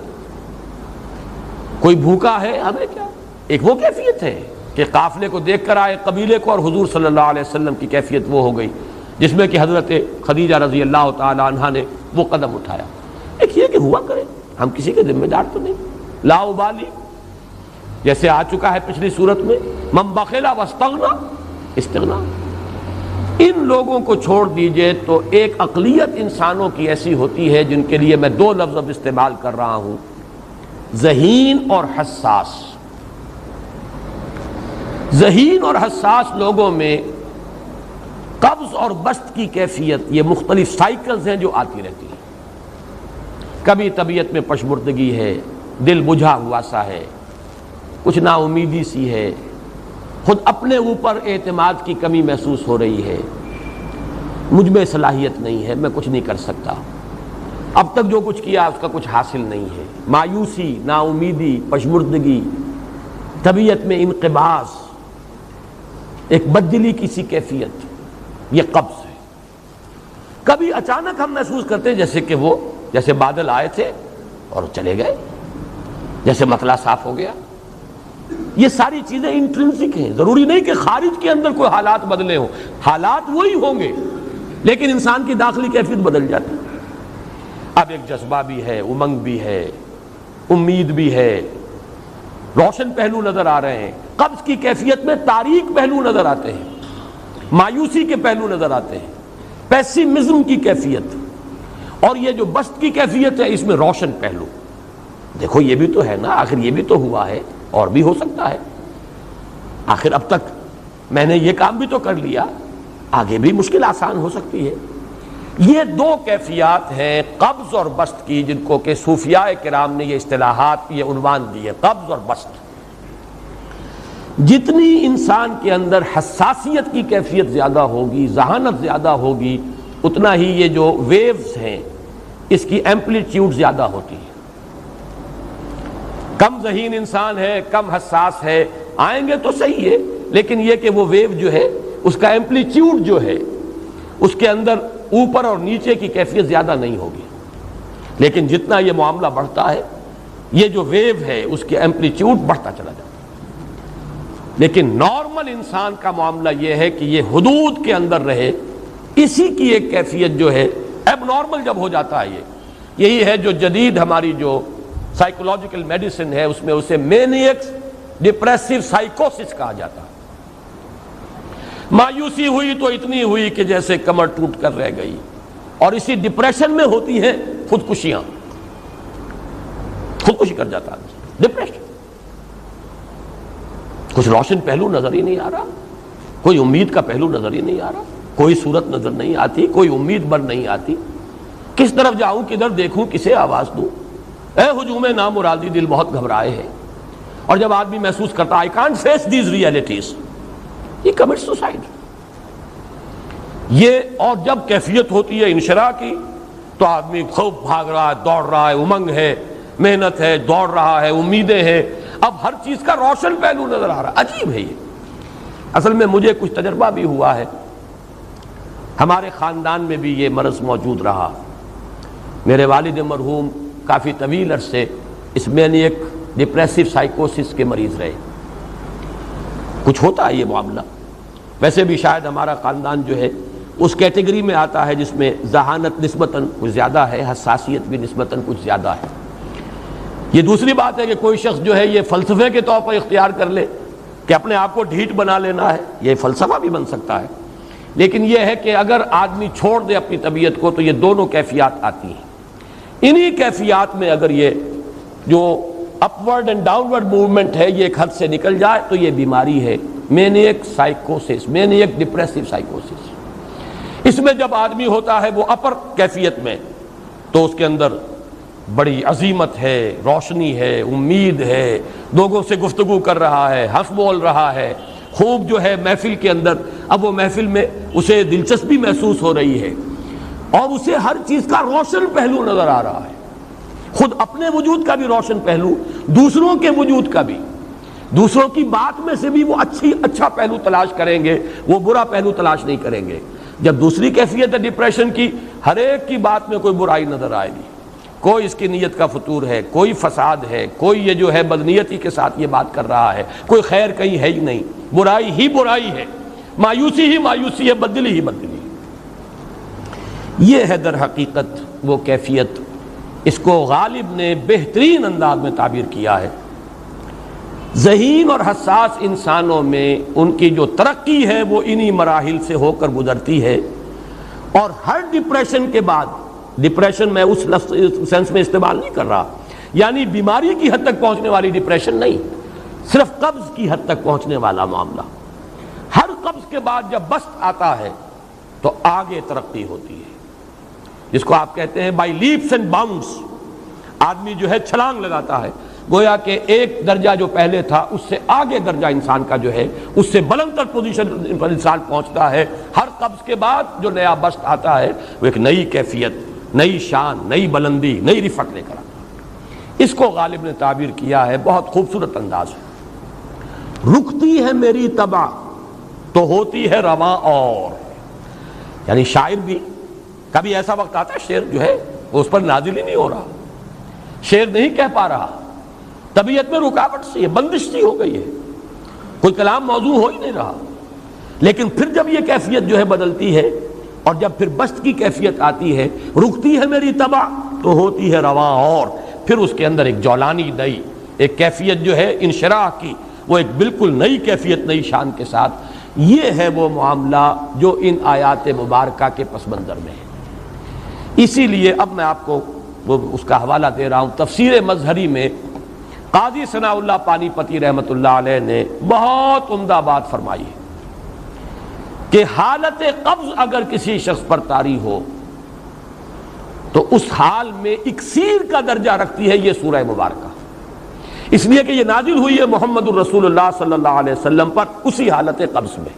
کوئی بھوکا ہے ہمیں کیا۔ ایک وہ کیفیت ہے کہ قافلے کو دیکھ کر آئے قبیلے کو، اور حضور صلی اللہ علیہ وسلم کی کیفیت وہ ہو گئی جس میں کہ حضرت خدیجہ رضی اللہ تعالی عنہا نے وہ قدم اٹھایا۔ ایک یہ کہ ہوا کرے، ہم کسی کے ذمہ دار تو نہیں، لا ابالی، جیسے آ چکا ہے پچھلی صورت میں، من بخل واستغنی، استغنا۔ ان لوگوں کو چھوڑ دیجئے تو ایک اقلیت انسانوں کی ایسی ہوتی ہے جن کے لیے میں دو لفظ اب استعمال کر رہا ہوں، ذہین اور حساس۔ ذہین اور حساس لوگوں میں قبض اور بسط کی کیفیت، یہ مختلف سائیکلز ہیں جو آتی رہتی ہیں۔ کبھی طبیعت میں پشمردگی ہے، دل بجھا ہوا سا ہے، کچھ نا امیدی سی ہے، خود اپنے اوپر اعتماد کی کمی محسوس ہو رہی ہے، مجھ میں صلاحیت نہیں ہے، میں کچھ نہیں کر سکتا، اب تک جو کچھ کیا اس کا کچھ حاصل نہیں ہے، مایوسی، نا امیدی، پشمردگی، طبیعت میں انقباض، ایک بددلی کی سی کیفیت، یہ قبض ہے۔ کبھی اچانک ہم محسوس کرتے ہیں جیسے بادل آئے تھے اور چلے گئے، جیسے مطلع صاف ہو گیا۔ یہ ساری چیزیں انٹرنسک ہیں، ضروری نہیں کہ خارج کے اندر کوئی حالات بدلے ہوں، حالات وہی ہوں گے لیکن انسان کی داخلی کیفیت بدل جاتی ہے۔ اب ایک جذبہ بھی ہے، امنگ بھی ہے، امید بھی ہے، روشن پہلو نظر آ رہے ہیں۔ قبض کی کیفیت میں تاریک پہلو نظر آتے ہیں، مایوسی کے پہلو نظر آتے ہیں، پیسیمزم کی کیفیت۔ اور یہ جو بسط کی کیفیت ہے اس میں روشن پہلو، دیکھو یہ بھی تو ہے نا، آخر یہ بھی تو ہوا ہے اور بھی ہو سکتا ہے، آخر اب تک میں نے یہ کام بھی تو کر لیا، آگے بھی مشکل آسان ہو سکتی ہے۔ یہ دو کیفیات ہیں قبض اور بسط کی، جن کو کہ صوفیاء کرام نے یہ اصطلاحات، یہ عنوان دیے، قبض اور بسط۔ جتنی انسان کے اندر حساسیت کی کیفیت زیادہ ہوگی، ذہانت زیادہ ہوگی، اتنا ہی یہ جو ویوز ہیں اس کی ایمپلیٹیوڈ زیادہ ہوتی ہے۔ کم ذہین انسان ہے، کم حساس ہے، آئیں گے تو صحیح ہے، لیکن یہ کہ وہ ویو جو ہے اس کا ایمپلیٹیوڈ جو ہے اس کے اندر اوپر اور نیچے کی کیفیت زیادہ نہیں ہوگی۔ لیکن جتنا یہ معاملہ بڑھتا ہے یہ جو ویو ہے اس کی ایمپلیٹیوڈ بڑھتا چلا جاتا ہے۔ لیکن نارمل انسان کا معاملہ یہ ہے کہ یہ حدود کے اندر رہے، اسی کی ایک کیفیت جو ہے اب نارمل جب ہو جاتا ہے، یہی ہے جو جدید ہماری جو سائیکولوجیکل میڈیسن ہے اس میں اسے مینیکس ڈپریسو سائیکوسس کہا جاتا ہے۔ مایوسی ہوئی تو اتنی ہوئی کہ جیسے کمر ٹوٹ کر رہ گئی، اور اسی ڈپریشن میں ہوتی ہیں خودکشیاں، خودکشی کر جاتا ہے ڈپریشن۔ کچھ روشن پہلو نظر ہی نہیں آ رہا، کوئی امید کا پہلو نظر ہی نہیں آ رہا، کوئی صورت نظر نہیں آتی، کوئی امید بر نہیں آتی، کس طرف جاؤں، کدھر دیکھوں، کسے آواز دوں، اے ہجوم نامرادی دل بہت گھبرائے ہیں۔ اور جب آدمی محسوس کرتا I can't face these realities، یہ commits suicide۔ یہ اور جب کیفیت ہوتی ہے انشراح کی تو آدمی خوب بھاگ رہا ہے، دوڑ رہا ہے، امنگ ہے، محنت ہے، دوڑ رہا ہے، امیدیں ہیں، اب ہر چیز کا روشن پہلو نظر آ رہا ہے۔ عجیب ہے یہ۔ اصل میں مجھے کچھ تجربہ بھی ہوا ہے، ہمارے خاندان میں بھی یہ مرض موجود رہا۔ میرے والد مرحوم کافی طویل عرصے اس مینیک ڈپریسو سائیکوسس کے مریض رہے۔ کچھ ہوتا ہے یہ معاملہ، ویسے بھی شاید ہمارا خاندان جو ہے اس کیٹیگری میں آتا ہے جس میں ذہانت نسبتاً کچھ زیادہ ہے، حساسیت بھی نسبتاً کچھ زیادہ ہے۔ یہ دوسری بات ہے کہ کوئی شخص جو ہے یہ فلسفے کے طور پر اختیار کر لے کہ اپنے آپ کو ڈھیٹ بنا لینا ہے، یہ فلسفہ بھی بن سکتا ہے، لیکن یہ ہے کہ اگر آدمی چھوڑ دے اپنی طبیعت کو تو یہ دونوں کیفیات آتی ہیں۔ انہی کیفیات میں اگر یہ جو اپورڈ اینڈ ڈاؤنورڈ موومنٹ ہے یہ ایک حد سے نکل جائے تو یہ بیماری ہے مینیک سائیکوسس، مینیک ڈپریسو سائیکوسس۔ اس میں جب آدمی ہوتا ہے وہ اپر کیفیت میں تو اس کے اندر بڑی عظیمت ہے، روشنی ہے، امید ہے، لوگوں سے گفتگو کر رہا ہے، ہنس بول رہا ہے، خوب جو ہے محفل کے اندر، اب وہ محفل میں اسے دلچسپی محسوس ہو رہی ہے اور اسے ہر چیز کا روشن پہلو نظر آ رہا ہے، خود اپنے وجود کا بھی روشن پہلو، دوسروں کے وجود کا بھی، دوسروں کی بات میں سے بھی وہ اچھا پہلو تلاش کریں گے، وہ برا پہلو تلاش نہیں کریں گے۔ جب دوسری کیفیت ہے ڈپریشن کی، ہر ایک کی بات میں کوئی برائی نظر آئے گی، کوئی اس کی نیت کا فطور ہے، کوئی فساد ہے، کوئی یہ جو ہے بدنیتی کے ساتھ یہ بات کر رہا ہے، کوئی خیر کہیں ہے ہی نہیں، برائی ہی برائی ہے، مایوسی ہی مایوسی ہے، بدلی ہی بدلی۔ یہ ہے در حقیقت وہ کیفیت، اس کو غالب نے بہترین انداز میں تعبیر کیا ہے۔ ذہین اور حساس انسانوں میں ان کی جو ترقی ہے وہ انہی مراحل سے ہو کر گزرتی ہے، اور ہر ڈپریشن کے بعد، ڈپریشن میں اس لفظ سینس میں استعمال نہیں کر رہا، یعنی بیماری کی حد تک پہنچنے والی ڈپریشن نہیں، صرف قبض کی حد تک پہنچنے والا معاملہ۔ ہر قبض کے بعد جب بسط آتا ہے تو آگے ترقی ہوتی ہے، جس کو آپ کہتے ہیں بائی لیپس اینڈ باؤنڈس، آدمی جو ہے چھلانگ لگاتا ہے، گویا کہ ایک درجہ جو پہلے تھا اس سے آگے درجہ انسان کا جو ہے اس سے بلند تر پوزیشن پر انسان پہنچتا ہے۔ ہر قبض کے بعد جو نیا بسط آتا ہے وہ ایک نئی کیفیت، نئی شان، نئی بلندی، نئی رفعت لے کر آتا ہے۔ اس کو غالب نے تعبیر کیا ہے بہت خوبصورت انداز ہے، رکتی ہے میری طبع تو ہوتی ہے رواں اور، یعنی شاعر بھی کبھی ایسا وقت آتا ہے شعر جو ہے وہ اس پر نازل ہی نہیں ہو رہا، شعر نہیں کہہ پا رہا، طبیعت میں رکاوٹ سی ہے، بندش سی ہو گئی ہے، کوئی کلام موضوع ہو ہی نہیں رہا۔ لیکن پھر جب یہ کیفیت جو ہے بدلتی ہے اور جب پھر بسط کی کیفیت آتی ہے، رکتی ہے میری طبع تو ہوتی ہے رواں اور، پھر اس کے اندر ایک جولانی نئی ایک کیفیت جو ہے انشراح کی، وہ ایک بالکل نئی کیفیت، نئی شان کے ساتھ۔ یہ ہے وہ معاملہ جو ان آیات مبارکہ کے پس منظر میں ہے۔ اسی لیے اب میں آپ کو وہ اس کا حوالہ دے رہا ہوں، تفسیر مظہری میں قاضی ثناء اللہ پانی پتی رحمۃ اللہ علیہ نے بہت عمدہ بات فرمائی ہے کہ حالت قبض اگر کسی شخص پر طاری ہو تو اس حال میں اکسیر کا درجہ رکھتی ہے یہ سورہ مبارکہ، اس لیے کہ یہ نازل ہوئی ہے محمد الرسول اللہ صلی اللہ علیہ وسلم پر اسی حالت قبض میں۔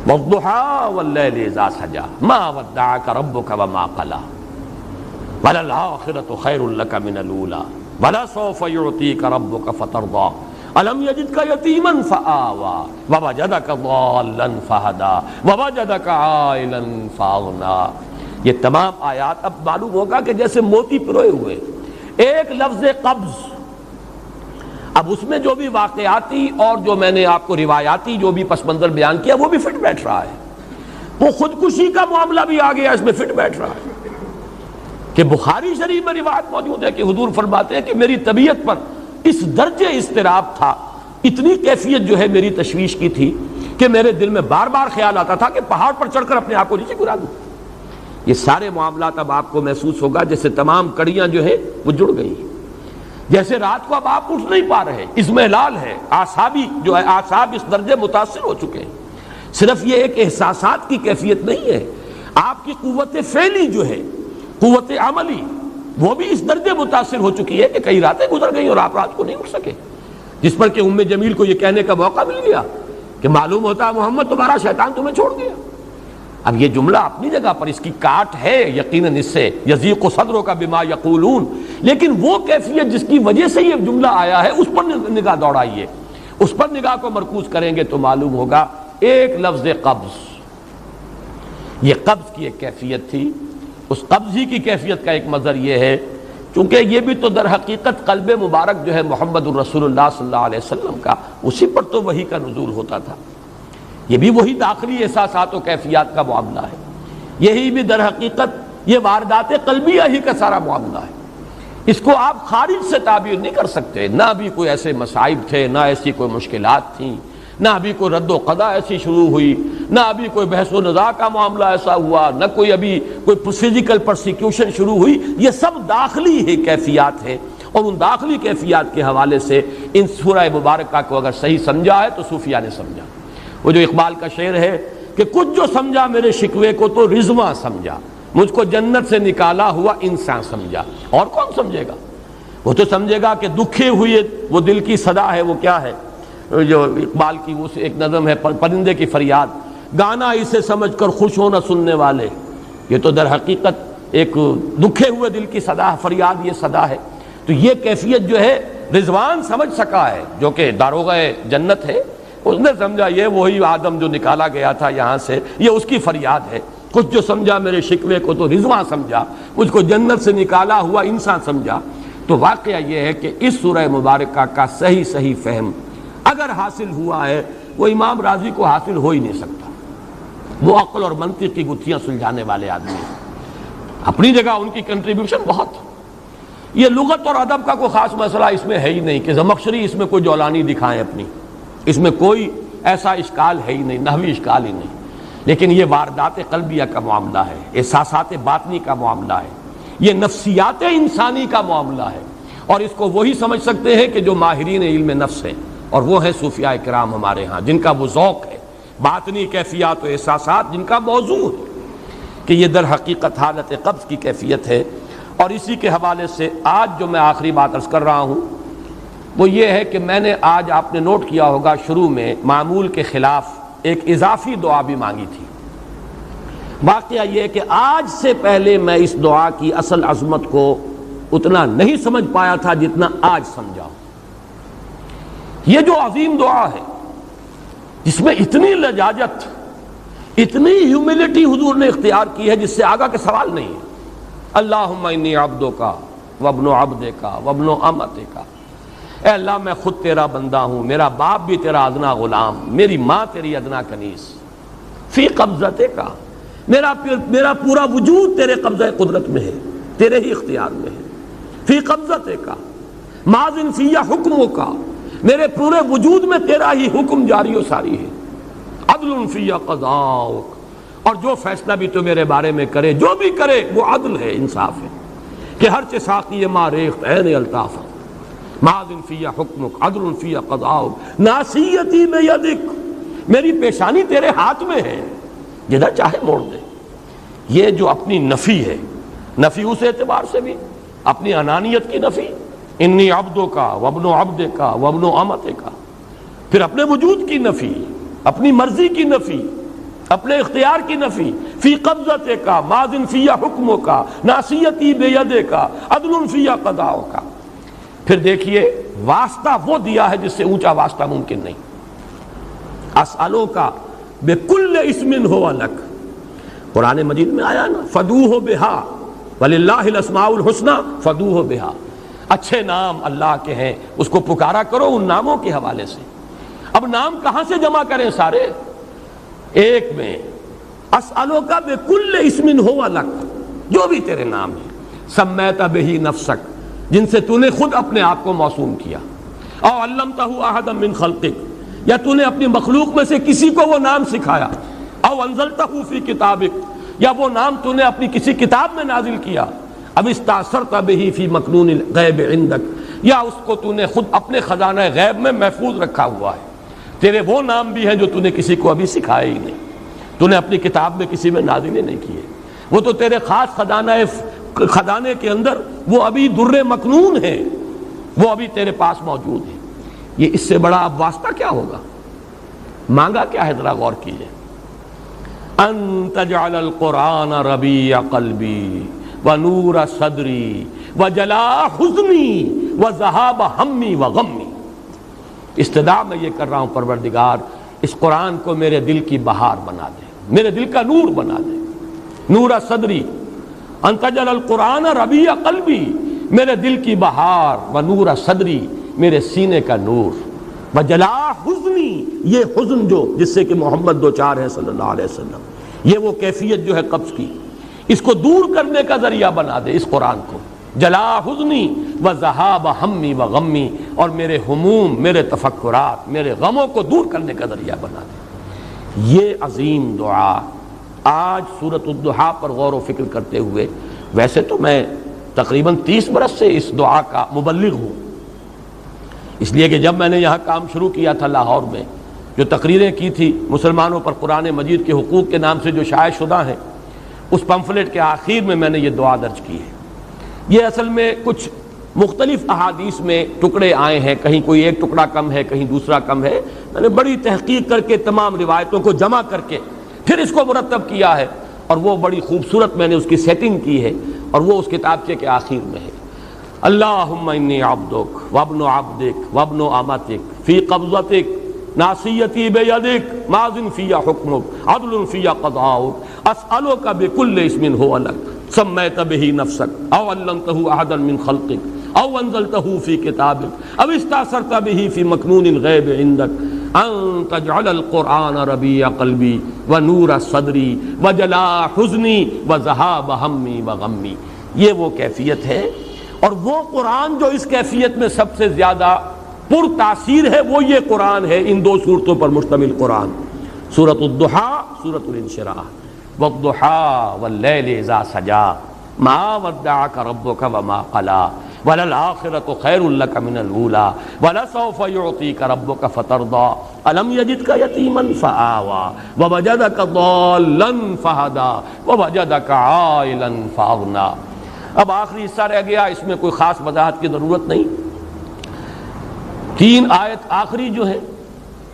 وَالضُّحَىٰ وَاللَّيْلِ إِذَا سَجَىٰ مَا وَدَّعَكَ رَبُّكَ وَمَا قَلَىٰ وَلَلْآخِرَةُ خَيْرٌ لَكَ مِنَ الْأُولَىٰ وَلَسَوْفَ يُعْطِيكَ رَبُّكَ فَتَرْضَىٰ أَلَمْ يَجِدْكَ يَتِيمًا فَآوَىٰ وَوَجَدَكَ ضَالًّا فَهَدَىٰ وَوَجَدَكَ عَائِلًا فَأَغْنَىٰ۔ یہ تمام آیات اب معلوم ہوگا کہ جیسے موتی پروئے ہوئے، ایک لفظ قبض، اب اس میں جو بھی واقعاتی اور جو میں نے آپ کو روایاتی جو بھی پس منظر بیان کیا وہ بھی فٹ بیٹھ رہا ہے، وہ خودکشی کا معاملہ بھی آ گیا، اس میں فٹ بیٹھ رہا ہے کہ بخاری شریف میں روایت موجود ہے کہ حضور فرماتے ہیں کہ میری طبیعت پر اس درجے اضطراب تھا، اتنی کیفیت جو ہے میری تشویش کی تھی کہ میرے دل میں بار بار خیال آتا تھا کہ پہاڑ پر چڑھ کر اپنے آپ کو نیچے گرا دوں۔ یہ سارے معاملات اب آپ کو محسوس ہوگا جیسے تمام کڑیاں جو ہے وہ جڑ گئی، جیسے رات کو اب آپ اٹھ نہیں پا رہے، اضمحلال ہے، اعصابی جو ہے اعصاب اس درجے متاثر ہو چکے ہیں۔ صرف یہ ایک احساسات کی کیفیت نہیں ہے، آپ کی قوت فعلی جو ہے، قوت عملی، وہ بھی اس درجے متاثر ہو چکی ہے کہ کئی راتیں گزر گئی اور آپ رات کو نہیں اٹھ سکے، جس پر کہ ام جمیل کو یہ کہنے کا موقع مل گیا کہ معلوم ہوتا ہے محمد تمہارا شیطان تمہیں چھوڑ گیا۔ اب یہ جملہ اپنی جگہ پر اس کی کاٹ ہے یقیناً، اس سے یضیق صدرک بما یقولون، لیکن وہ کیفیت جس کی وجہ سے یہ جملہ آیا ہے اس پر نگاہ دوڑائیے، اس پر نگاہ کو مرکوز کریں گے تو معلوم ہوگا ایک لفظ قبض، یہ قبض کی ایک کیفیت تھی۔ اس قبضی کی کیفیت کا ایک مظہر یہ ہے چونکہ یہ بھی تو در حقیقت قلب مبارک جو ہے محمد الرسول اللہ صلی اللہ علیہ وسلم کا، اسی پر تو وحی کا نزول ہوتا تھا، یہ بھی وہی داخلی احساسات و کیفیات کا معاملہ ہے، یہی بھی در حقیقت یہ واردات قلبیہ ہی کا سارا معاملہ ہے۔ اس کو آپ خارج سے تعبیر نہیں کر سکتے، نہ بھی کوئی ایسے مصائب تھے، نہ ایسی کوئی مشکلات تھیں، نہ ابھی کوئی رد و قضا ایسی شروع ہوئی، نہ ابھی کوئی بحث و نزاع کا معاملہ ایسا ہوا، نہ کوئی ابھی کوئی فزیکل پرسیکیوشن شروع ہوئی، یہ سب داخلی ہی کیفیات ہیں، اور ان داخلی کیفیات کے حوالے سے ان سورہ مبارکہ کو اگر صحیح سمجھا ہے تو صوفیہ نے سمجھا۔ وہ جو اقبال کا شعر ہے کہ کچھ جو سمجھا میرے شکوے کو تو رضواں سمجھا، مجھ کو جنت سے نکالا ہوا انسان سمجھا، اور کون سمجھے گا؟ وہ تو سمجھے گا کہ دکھے ہوئے وہ دل کی صدا ہے، وہ کیا ہے جو اقبال کی وہ ایک نظم ہے پرندے کی فریاد، گانا اسے سمجھ کر خوش ہونا سننے والے، یہ تو در حقیقت ایک دکھے ہوئے دل کی صدا، فریاد یہ صدا ہے۔ تو یہ کیفیت جو ہے رضوان سمجھ سکا ہے جو کہ داروغہ جنت ہے، اس نے سمجھا یہ وہی آدم جو نکالا گیا تھا یہاں سے، یہ اس کی فریاد ہے۔ کچھ جو سمجھا میرے شکوے کو تو رضوان سمجھا، مجھ کو جنت سے نکالا ہوا انسان سمجھا۔ تو واقعہ یہ ہے کہ اس سورہ مبارکہ کا صحیح فہم اگر حاصل ہوا ہے، وہ امام راضی کو حاصل ہو ہی نہیں سکتا، وہ عقل اور منطق کی گتھیاں سلجھانے والے آدمی ہیں، اپنی جگہ ان کی کنٹریبیوشن بہت۔ یہ لغت اور ادب کا کوئی خاص مسئلہ اس میں ہے ہی نہیں کہ زمخشری اس میں کوئی جولانی دکھائیں اپنی، اس میں کوئی ایسا اشکال ہے ہی نہیں، نحوی اشکال ہی نہیں، لیکن یہ واردات قلبیہ کا معاملہ ہے، احساسات باطنی کا معاملہ ہے، یہ نفسیات انسانی کا معاملہ ہے، اور اس کو وہی سمجھ سکتے ہیں کہ جو ماہرین علم نفس ہیں، اور وہ ہیں صوفیاء کرام ہمارے ہاں، جن کا وہ ذوق ہے، باطنی کیفیات و احساسات جن کا موضوع ہے کہ یہ در حقیقت حالت قبض کی کیفیت ہے۔ اور اسی کے حوالے سے آج جو میں آخری بات عرض کر رہا ہوں وہ یہ ہے کہ میں نے آج آپ نے نوٹ کیا ہوگا شروع میں معمول کے خلاف ایک اضافی دعا بھی مانگی تھی۔ واقعہ یہ ہے کہ آج سے پہلے میں اس دعا کی اصل عظمت کو اتنا نہیں سمجھ پایا تھا جتنا آج سمجھا۔ یہ جو عظیم دعا ہے جس میں اتنی لجاجت، اتنی ہیوملٹی حضور نے اختیار کی ہے جس سے آگا کے سوال نہیں ہے۔ اللہم انی عبدک وابن عبدک وابن امتک، اے اللہ میں خود تیرا بندہ ہوں، میرا باپ بھی تیرا ادنا غلام، میری ماں تیری ادنا کنیز، فی قبضتک، میرا پورا وجود تیرے قبضہ قدرت میں ہے، تیرے ہی اختیار میں ہے، فی قبضتک ماضٍ فی حکمک، میرے پورے وجود میں تیرا ہی حکم جاری و ساری ہے، عدل فی قضاؤک، اور جو فیصلہ بھی تو میرے بارے میں کرے، جو بھی کرے وہ عدل ہے، انصاف ہے، کہ ہر چہ ساقی ما ریخت عین الطاف، ماضٍ فی حکمک عدل فی قضاؤک، ناصیتی بیدک، میری پیشانی تیرے ہاتھ میں ہے، جدھر چاہے موڑ دے۔ یہ جو اپنی نفی ہے نفی اس اعتبار سے بھی اپنی انانیت کی نفی، انی عبدوں کا وابن عبد کا وابن امت کا، پھر اپنے وجود کی نفی، اپنی مرضی کی نفی، اپنے اختیار کی نفی، فی قبضت کا ماضٍ فی حکموں کا ناصیتی بید کا عدل فی قضاء کا۔ پھر دیکھیے واسطہ وہ دیا ہے جس سے اونچا واسطہ ممکن نہیں۔ اسألو کا بکل اسم ہو لک، قرآن مجید میں آیا نا، فدوہ بہا وللہ الاسماء الحسنی فدوہ بہا، اچھے نام اللہ کے ہیں، اس کو پکارا کرو ان ناموں کے حوالے سے۔ اب نام کہاں سے جمع کریں سارے؟ ایک میں اسألو کا بکل اسم ہو لک، جو بھی تیرے نام ہیں، سمیت بہ نفسک، جن سے تو نے خود اپنے آپ کو موسوم کیا، او علمتہ احدا من خلقک، یا تو نے اپنی مخلوق میں سے کسی کو وہ نام سکھایا، او انزلتہ فی کتابک، یا وہ نام تو نے اپنی کسی کتاب میں نازل کیا، اب استاثرت بہ فی مکنون الغیب عندک، یا اس کو تو نے خود اپنے خزانہ غیب میں محفوظ رکھا ہوا ہے۔ تیرے وہ نام بھی ہیں جو تو نے کسی کو ابھی سکھائے ہی نہیں، تو نے اپنی کتاب میں کسی میں نازل ہی نہیں کیے، وہ تو تیرے خاص خزانے کے اندر وہ ابھی در مکنون ہے، وہ ابھی تیرے پاس موجود ہے۔ یہ اس سے بڑا اب واسطہ کیا ہوگا؟ مانگا کیا ہے؟ ذرا غور کیجئے، ان تجعل القرآن ربیع قلبی ونور صدری وجلاء حزنی وذہاب ہمی وغمی۔ استدعا میں یہ کر رہا ہوں پروردگار، اس قرآن کو میرے دل کی بہار بنا دے، میرے دل کا نور بنا دے، نور صدری، ان تجعل القرآن ربیع قلبی، میرے دل کی بہار، ونور صدری، میرے سینے کا نور، وجلاء حزنی، یہ حزن جو جس سے کہ محمد دوچار ہے صلی اللہ علیہ وسلم، یہ وہ کیفیت جو ہے قبض کی، اس کو دور کرنے کا ذریعہ بنا دے اس قرآن کو، جلاء حزنی وذہاب ہمی وغمی، اور میرے ہموم، میرے تفکرات، میرے غموں کو دور کرنے کا ذریعہ بنا دے۔ یہ عظیم دعا آج سورۃ الضحیٰ پر غور و فکر کرتے ہوئے، ویسے تو میں تقریباً 30 برس سے اس دعا کا مبلغ ہوں، اس لیے کہ جب میں نے یہاں کام شروع کیا تھا لاہور میں، جو تقریریں کی تھی مسلمانوں پر قرآن مجید کے حقوق کے نام سے جو شائع شدہ ہیں، اس پمفلٹ کے آخر میں نے یہ دعا درج کی ہے۔ یہ اصل میں کچھ مختلف احادیث میں ٹکڑے آئے ہیں، کہیں کوئی ایک ٹکڑا کم ہے، کہیں دوسرا کم ہے، میں نے بڑی تحقیق کر کے تمام روایتوں کو جمع کر کے پھر اس کو مرتب کیا ہے، اور وہ بڑی خوبصورت میں نے اس کی سیٹنگ کی ہے، اور وہ اس کتابچے کے آخر میں ہے۔ اللہم انی عبدک وابن عبدک وابن امتک فی قبضتک ناصیتی بیدک ماضٍ فی حکمک عدل فی قضاؤک اسألک بکل اسم ہو لک سمیت بہ نفسک او علمتہ احدا من خلقک او انزلتہ فی کتابک او استاثرت بہ فی مکنون الغیب عندک ان تجعل القرآن ربیع قلبی ونور صدری وجلاء حزنی وذہاب ہمی وغمی۔ یہ وہ کیفیت ہے، اور وہ قرآن جو اس کیفیت میں سب سے زیادہ پر تاثیر ہے وہ یہ قرآن ہے، ان دو صورتوں پر مشتمل قرآن، سورۃ الضحیٰ، سورۃ الانشراح۔ والضحیٰ واللیل اذا سجا ما ودعک ربک وما قلی وللآخرۃ خیر لک من الاولی ولسوف یعطیک ربک فترضی الم یجدک یتیما فآوی ووجدک ضالا فہدی ووجدک عائلا فاغنی۔ اب آخری حصہ رہ گیا، اس میں کوئی خاص وضاحت کی ضرورت نہیں۔ 3 آیت آخری جو ہے،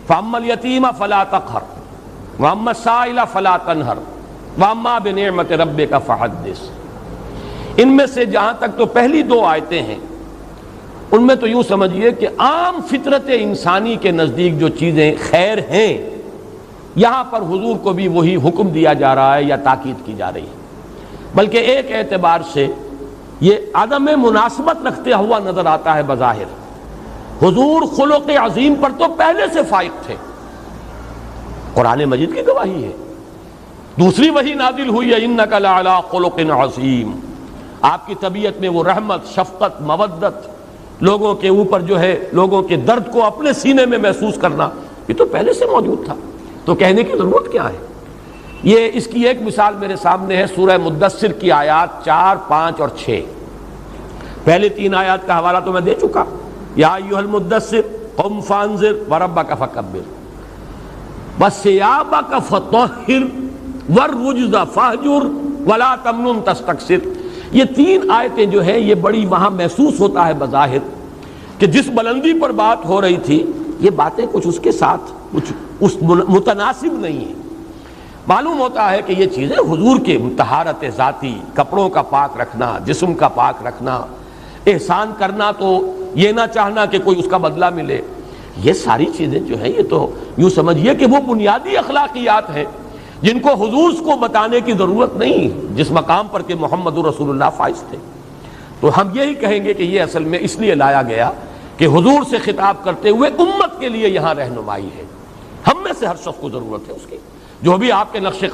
فَأَمَّا الْيَتِيمَ فَلَا تَقْهَرْ وَأَمَّا السَّائِلَ فَلَا تَنْهَرْ وَأَمَّا بِنِعْمَةِ رَبِّكَ فَحَدِّثْ۔ ان میں سے جہاں تک تو پہلی 2 آیتیں ہیں، ان میں تو یوں سمجھیے کہ عام فطرت انسانی کے نزدیک جو چیزیں خیر ہیں، یہاں پر حضور کو بھی وہی حکم دیا جا رہا ہے یا تاکید کی جا رہی ہے، بلکہ ایک اعتبار سے یہ عدم مناسبت رکھتے ہوا نظر آتا ہے بظاہر۔ حضور خلق عظیم پر تو پہلے سے فائق تھے، قرآن مجید کی گواہی ہے، دوسری وحی نازل ہوئی ہے انک لعلی خلق عظیم، آپ کی طبیعت میں وہ رحمت، شفقت، مودت، لوگوں کے اوپر جو ہے لوگوں کے درد کو اپنے سینے میں محسوس کرنا، یہ تو پہلے سے موجود تھا، تو کہنے کی ضرورت کیا ہے؟ یہ اس کی ایک مثال میرے سامنے ہے، سورہ مدثر کی آیات 4، 5 اور 6۔ پہلے 3 آیات کا حوالہ تو میں دے چکا، یا ایھا المدثر قم فانذر وربک فکبر وثیابک فطہر والرجز فاہجر ولا تمنن تستکثر۔ یہ تین آیتیں جو ہیں یہ بڑی وہاں محسوس ہوتا ہے بظاہر کہ جس بلندی پر بات ہو رہی تھی یہ باتیں کچھ اس کے ساتھ کچھ اس متناسب نہیں ہیں. معلوم ہوتا ہے کہ یہ چیزیں حضور کے طہارت ذاتی، کپڑوں کا پاک رکھنا، جسم کا پاک رکھنا، احسان کرنا تو یہ نہ چاہنا کہ کوئی اس کا بدلہ ملے، یہ ساری چیزیں جو ہیں یہ تو یوں سمجھیے کہ وہ بنیادی اخلاقیات ہیں جن کو حضور کو بتانے کی ضرورت نہیں جس مقام پر کہ محمد رسول اللہ فائز تھے. تو ہم یہی کہیں گے کہ یہ اصل میں اس لیے لایا گیا کہ حضور سے خطاب کرتے ہوئے امت کے لیے یہاں رہنمائی ہے. ہم میں سے ہر شخص کو ضرورت ہے اس کی، جو بھی آپ کے نقش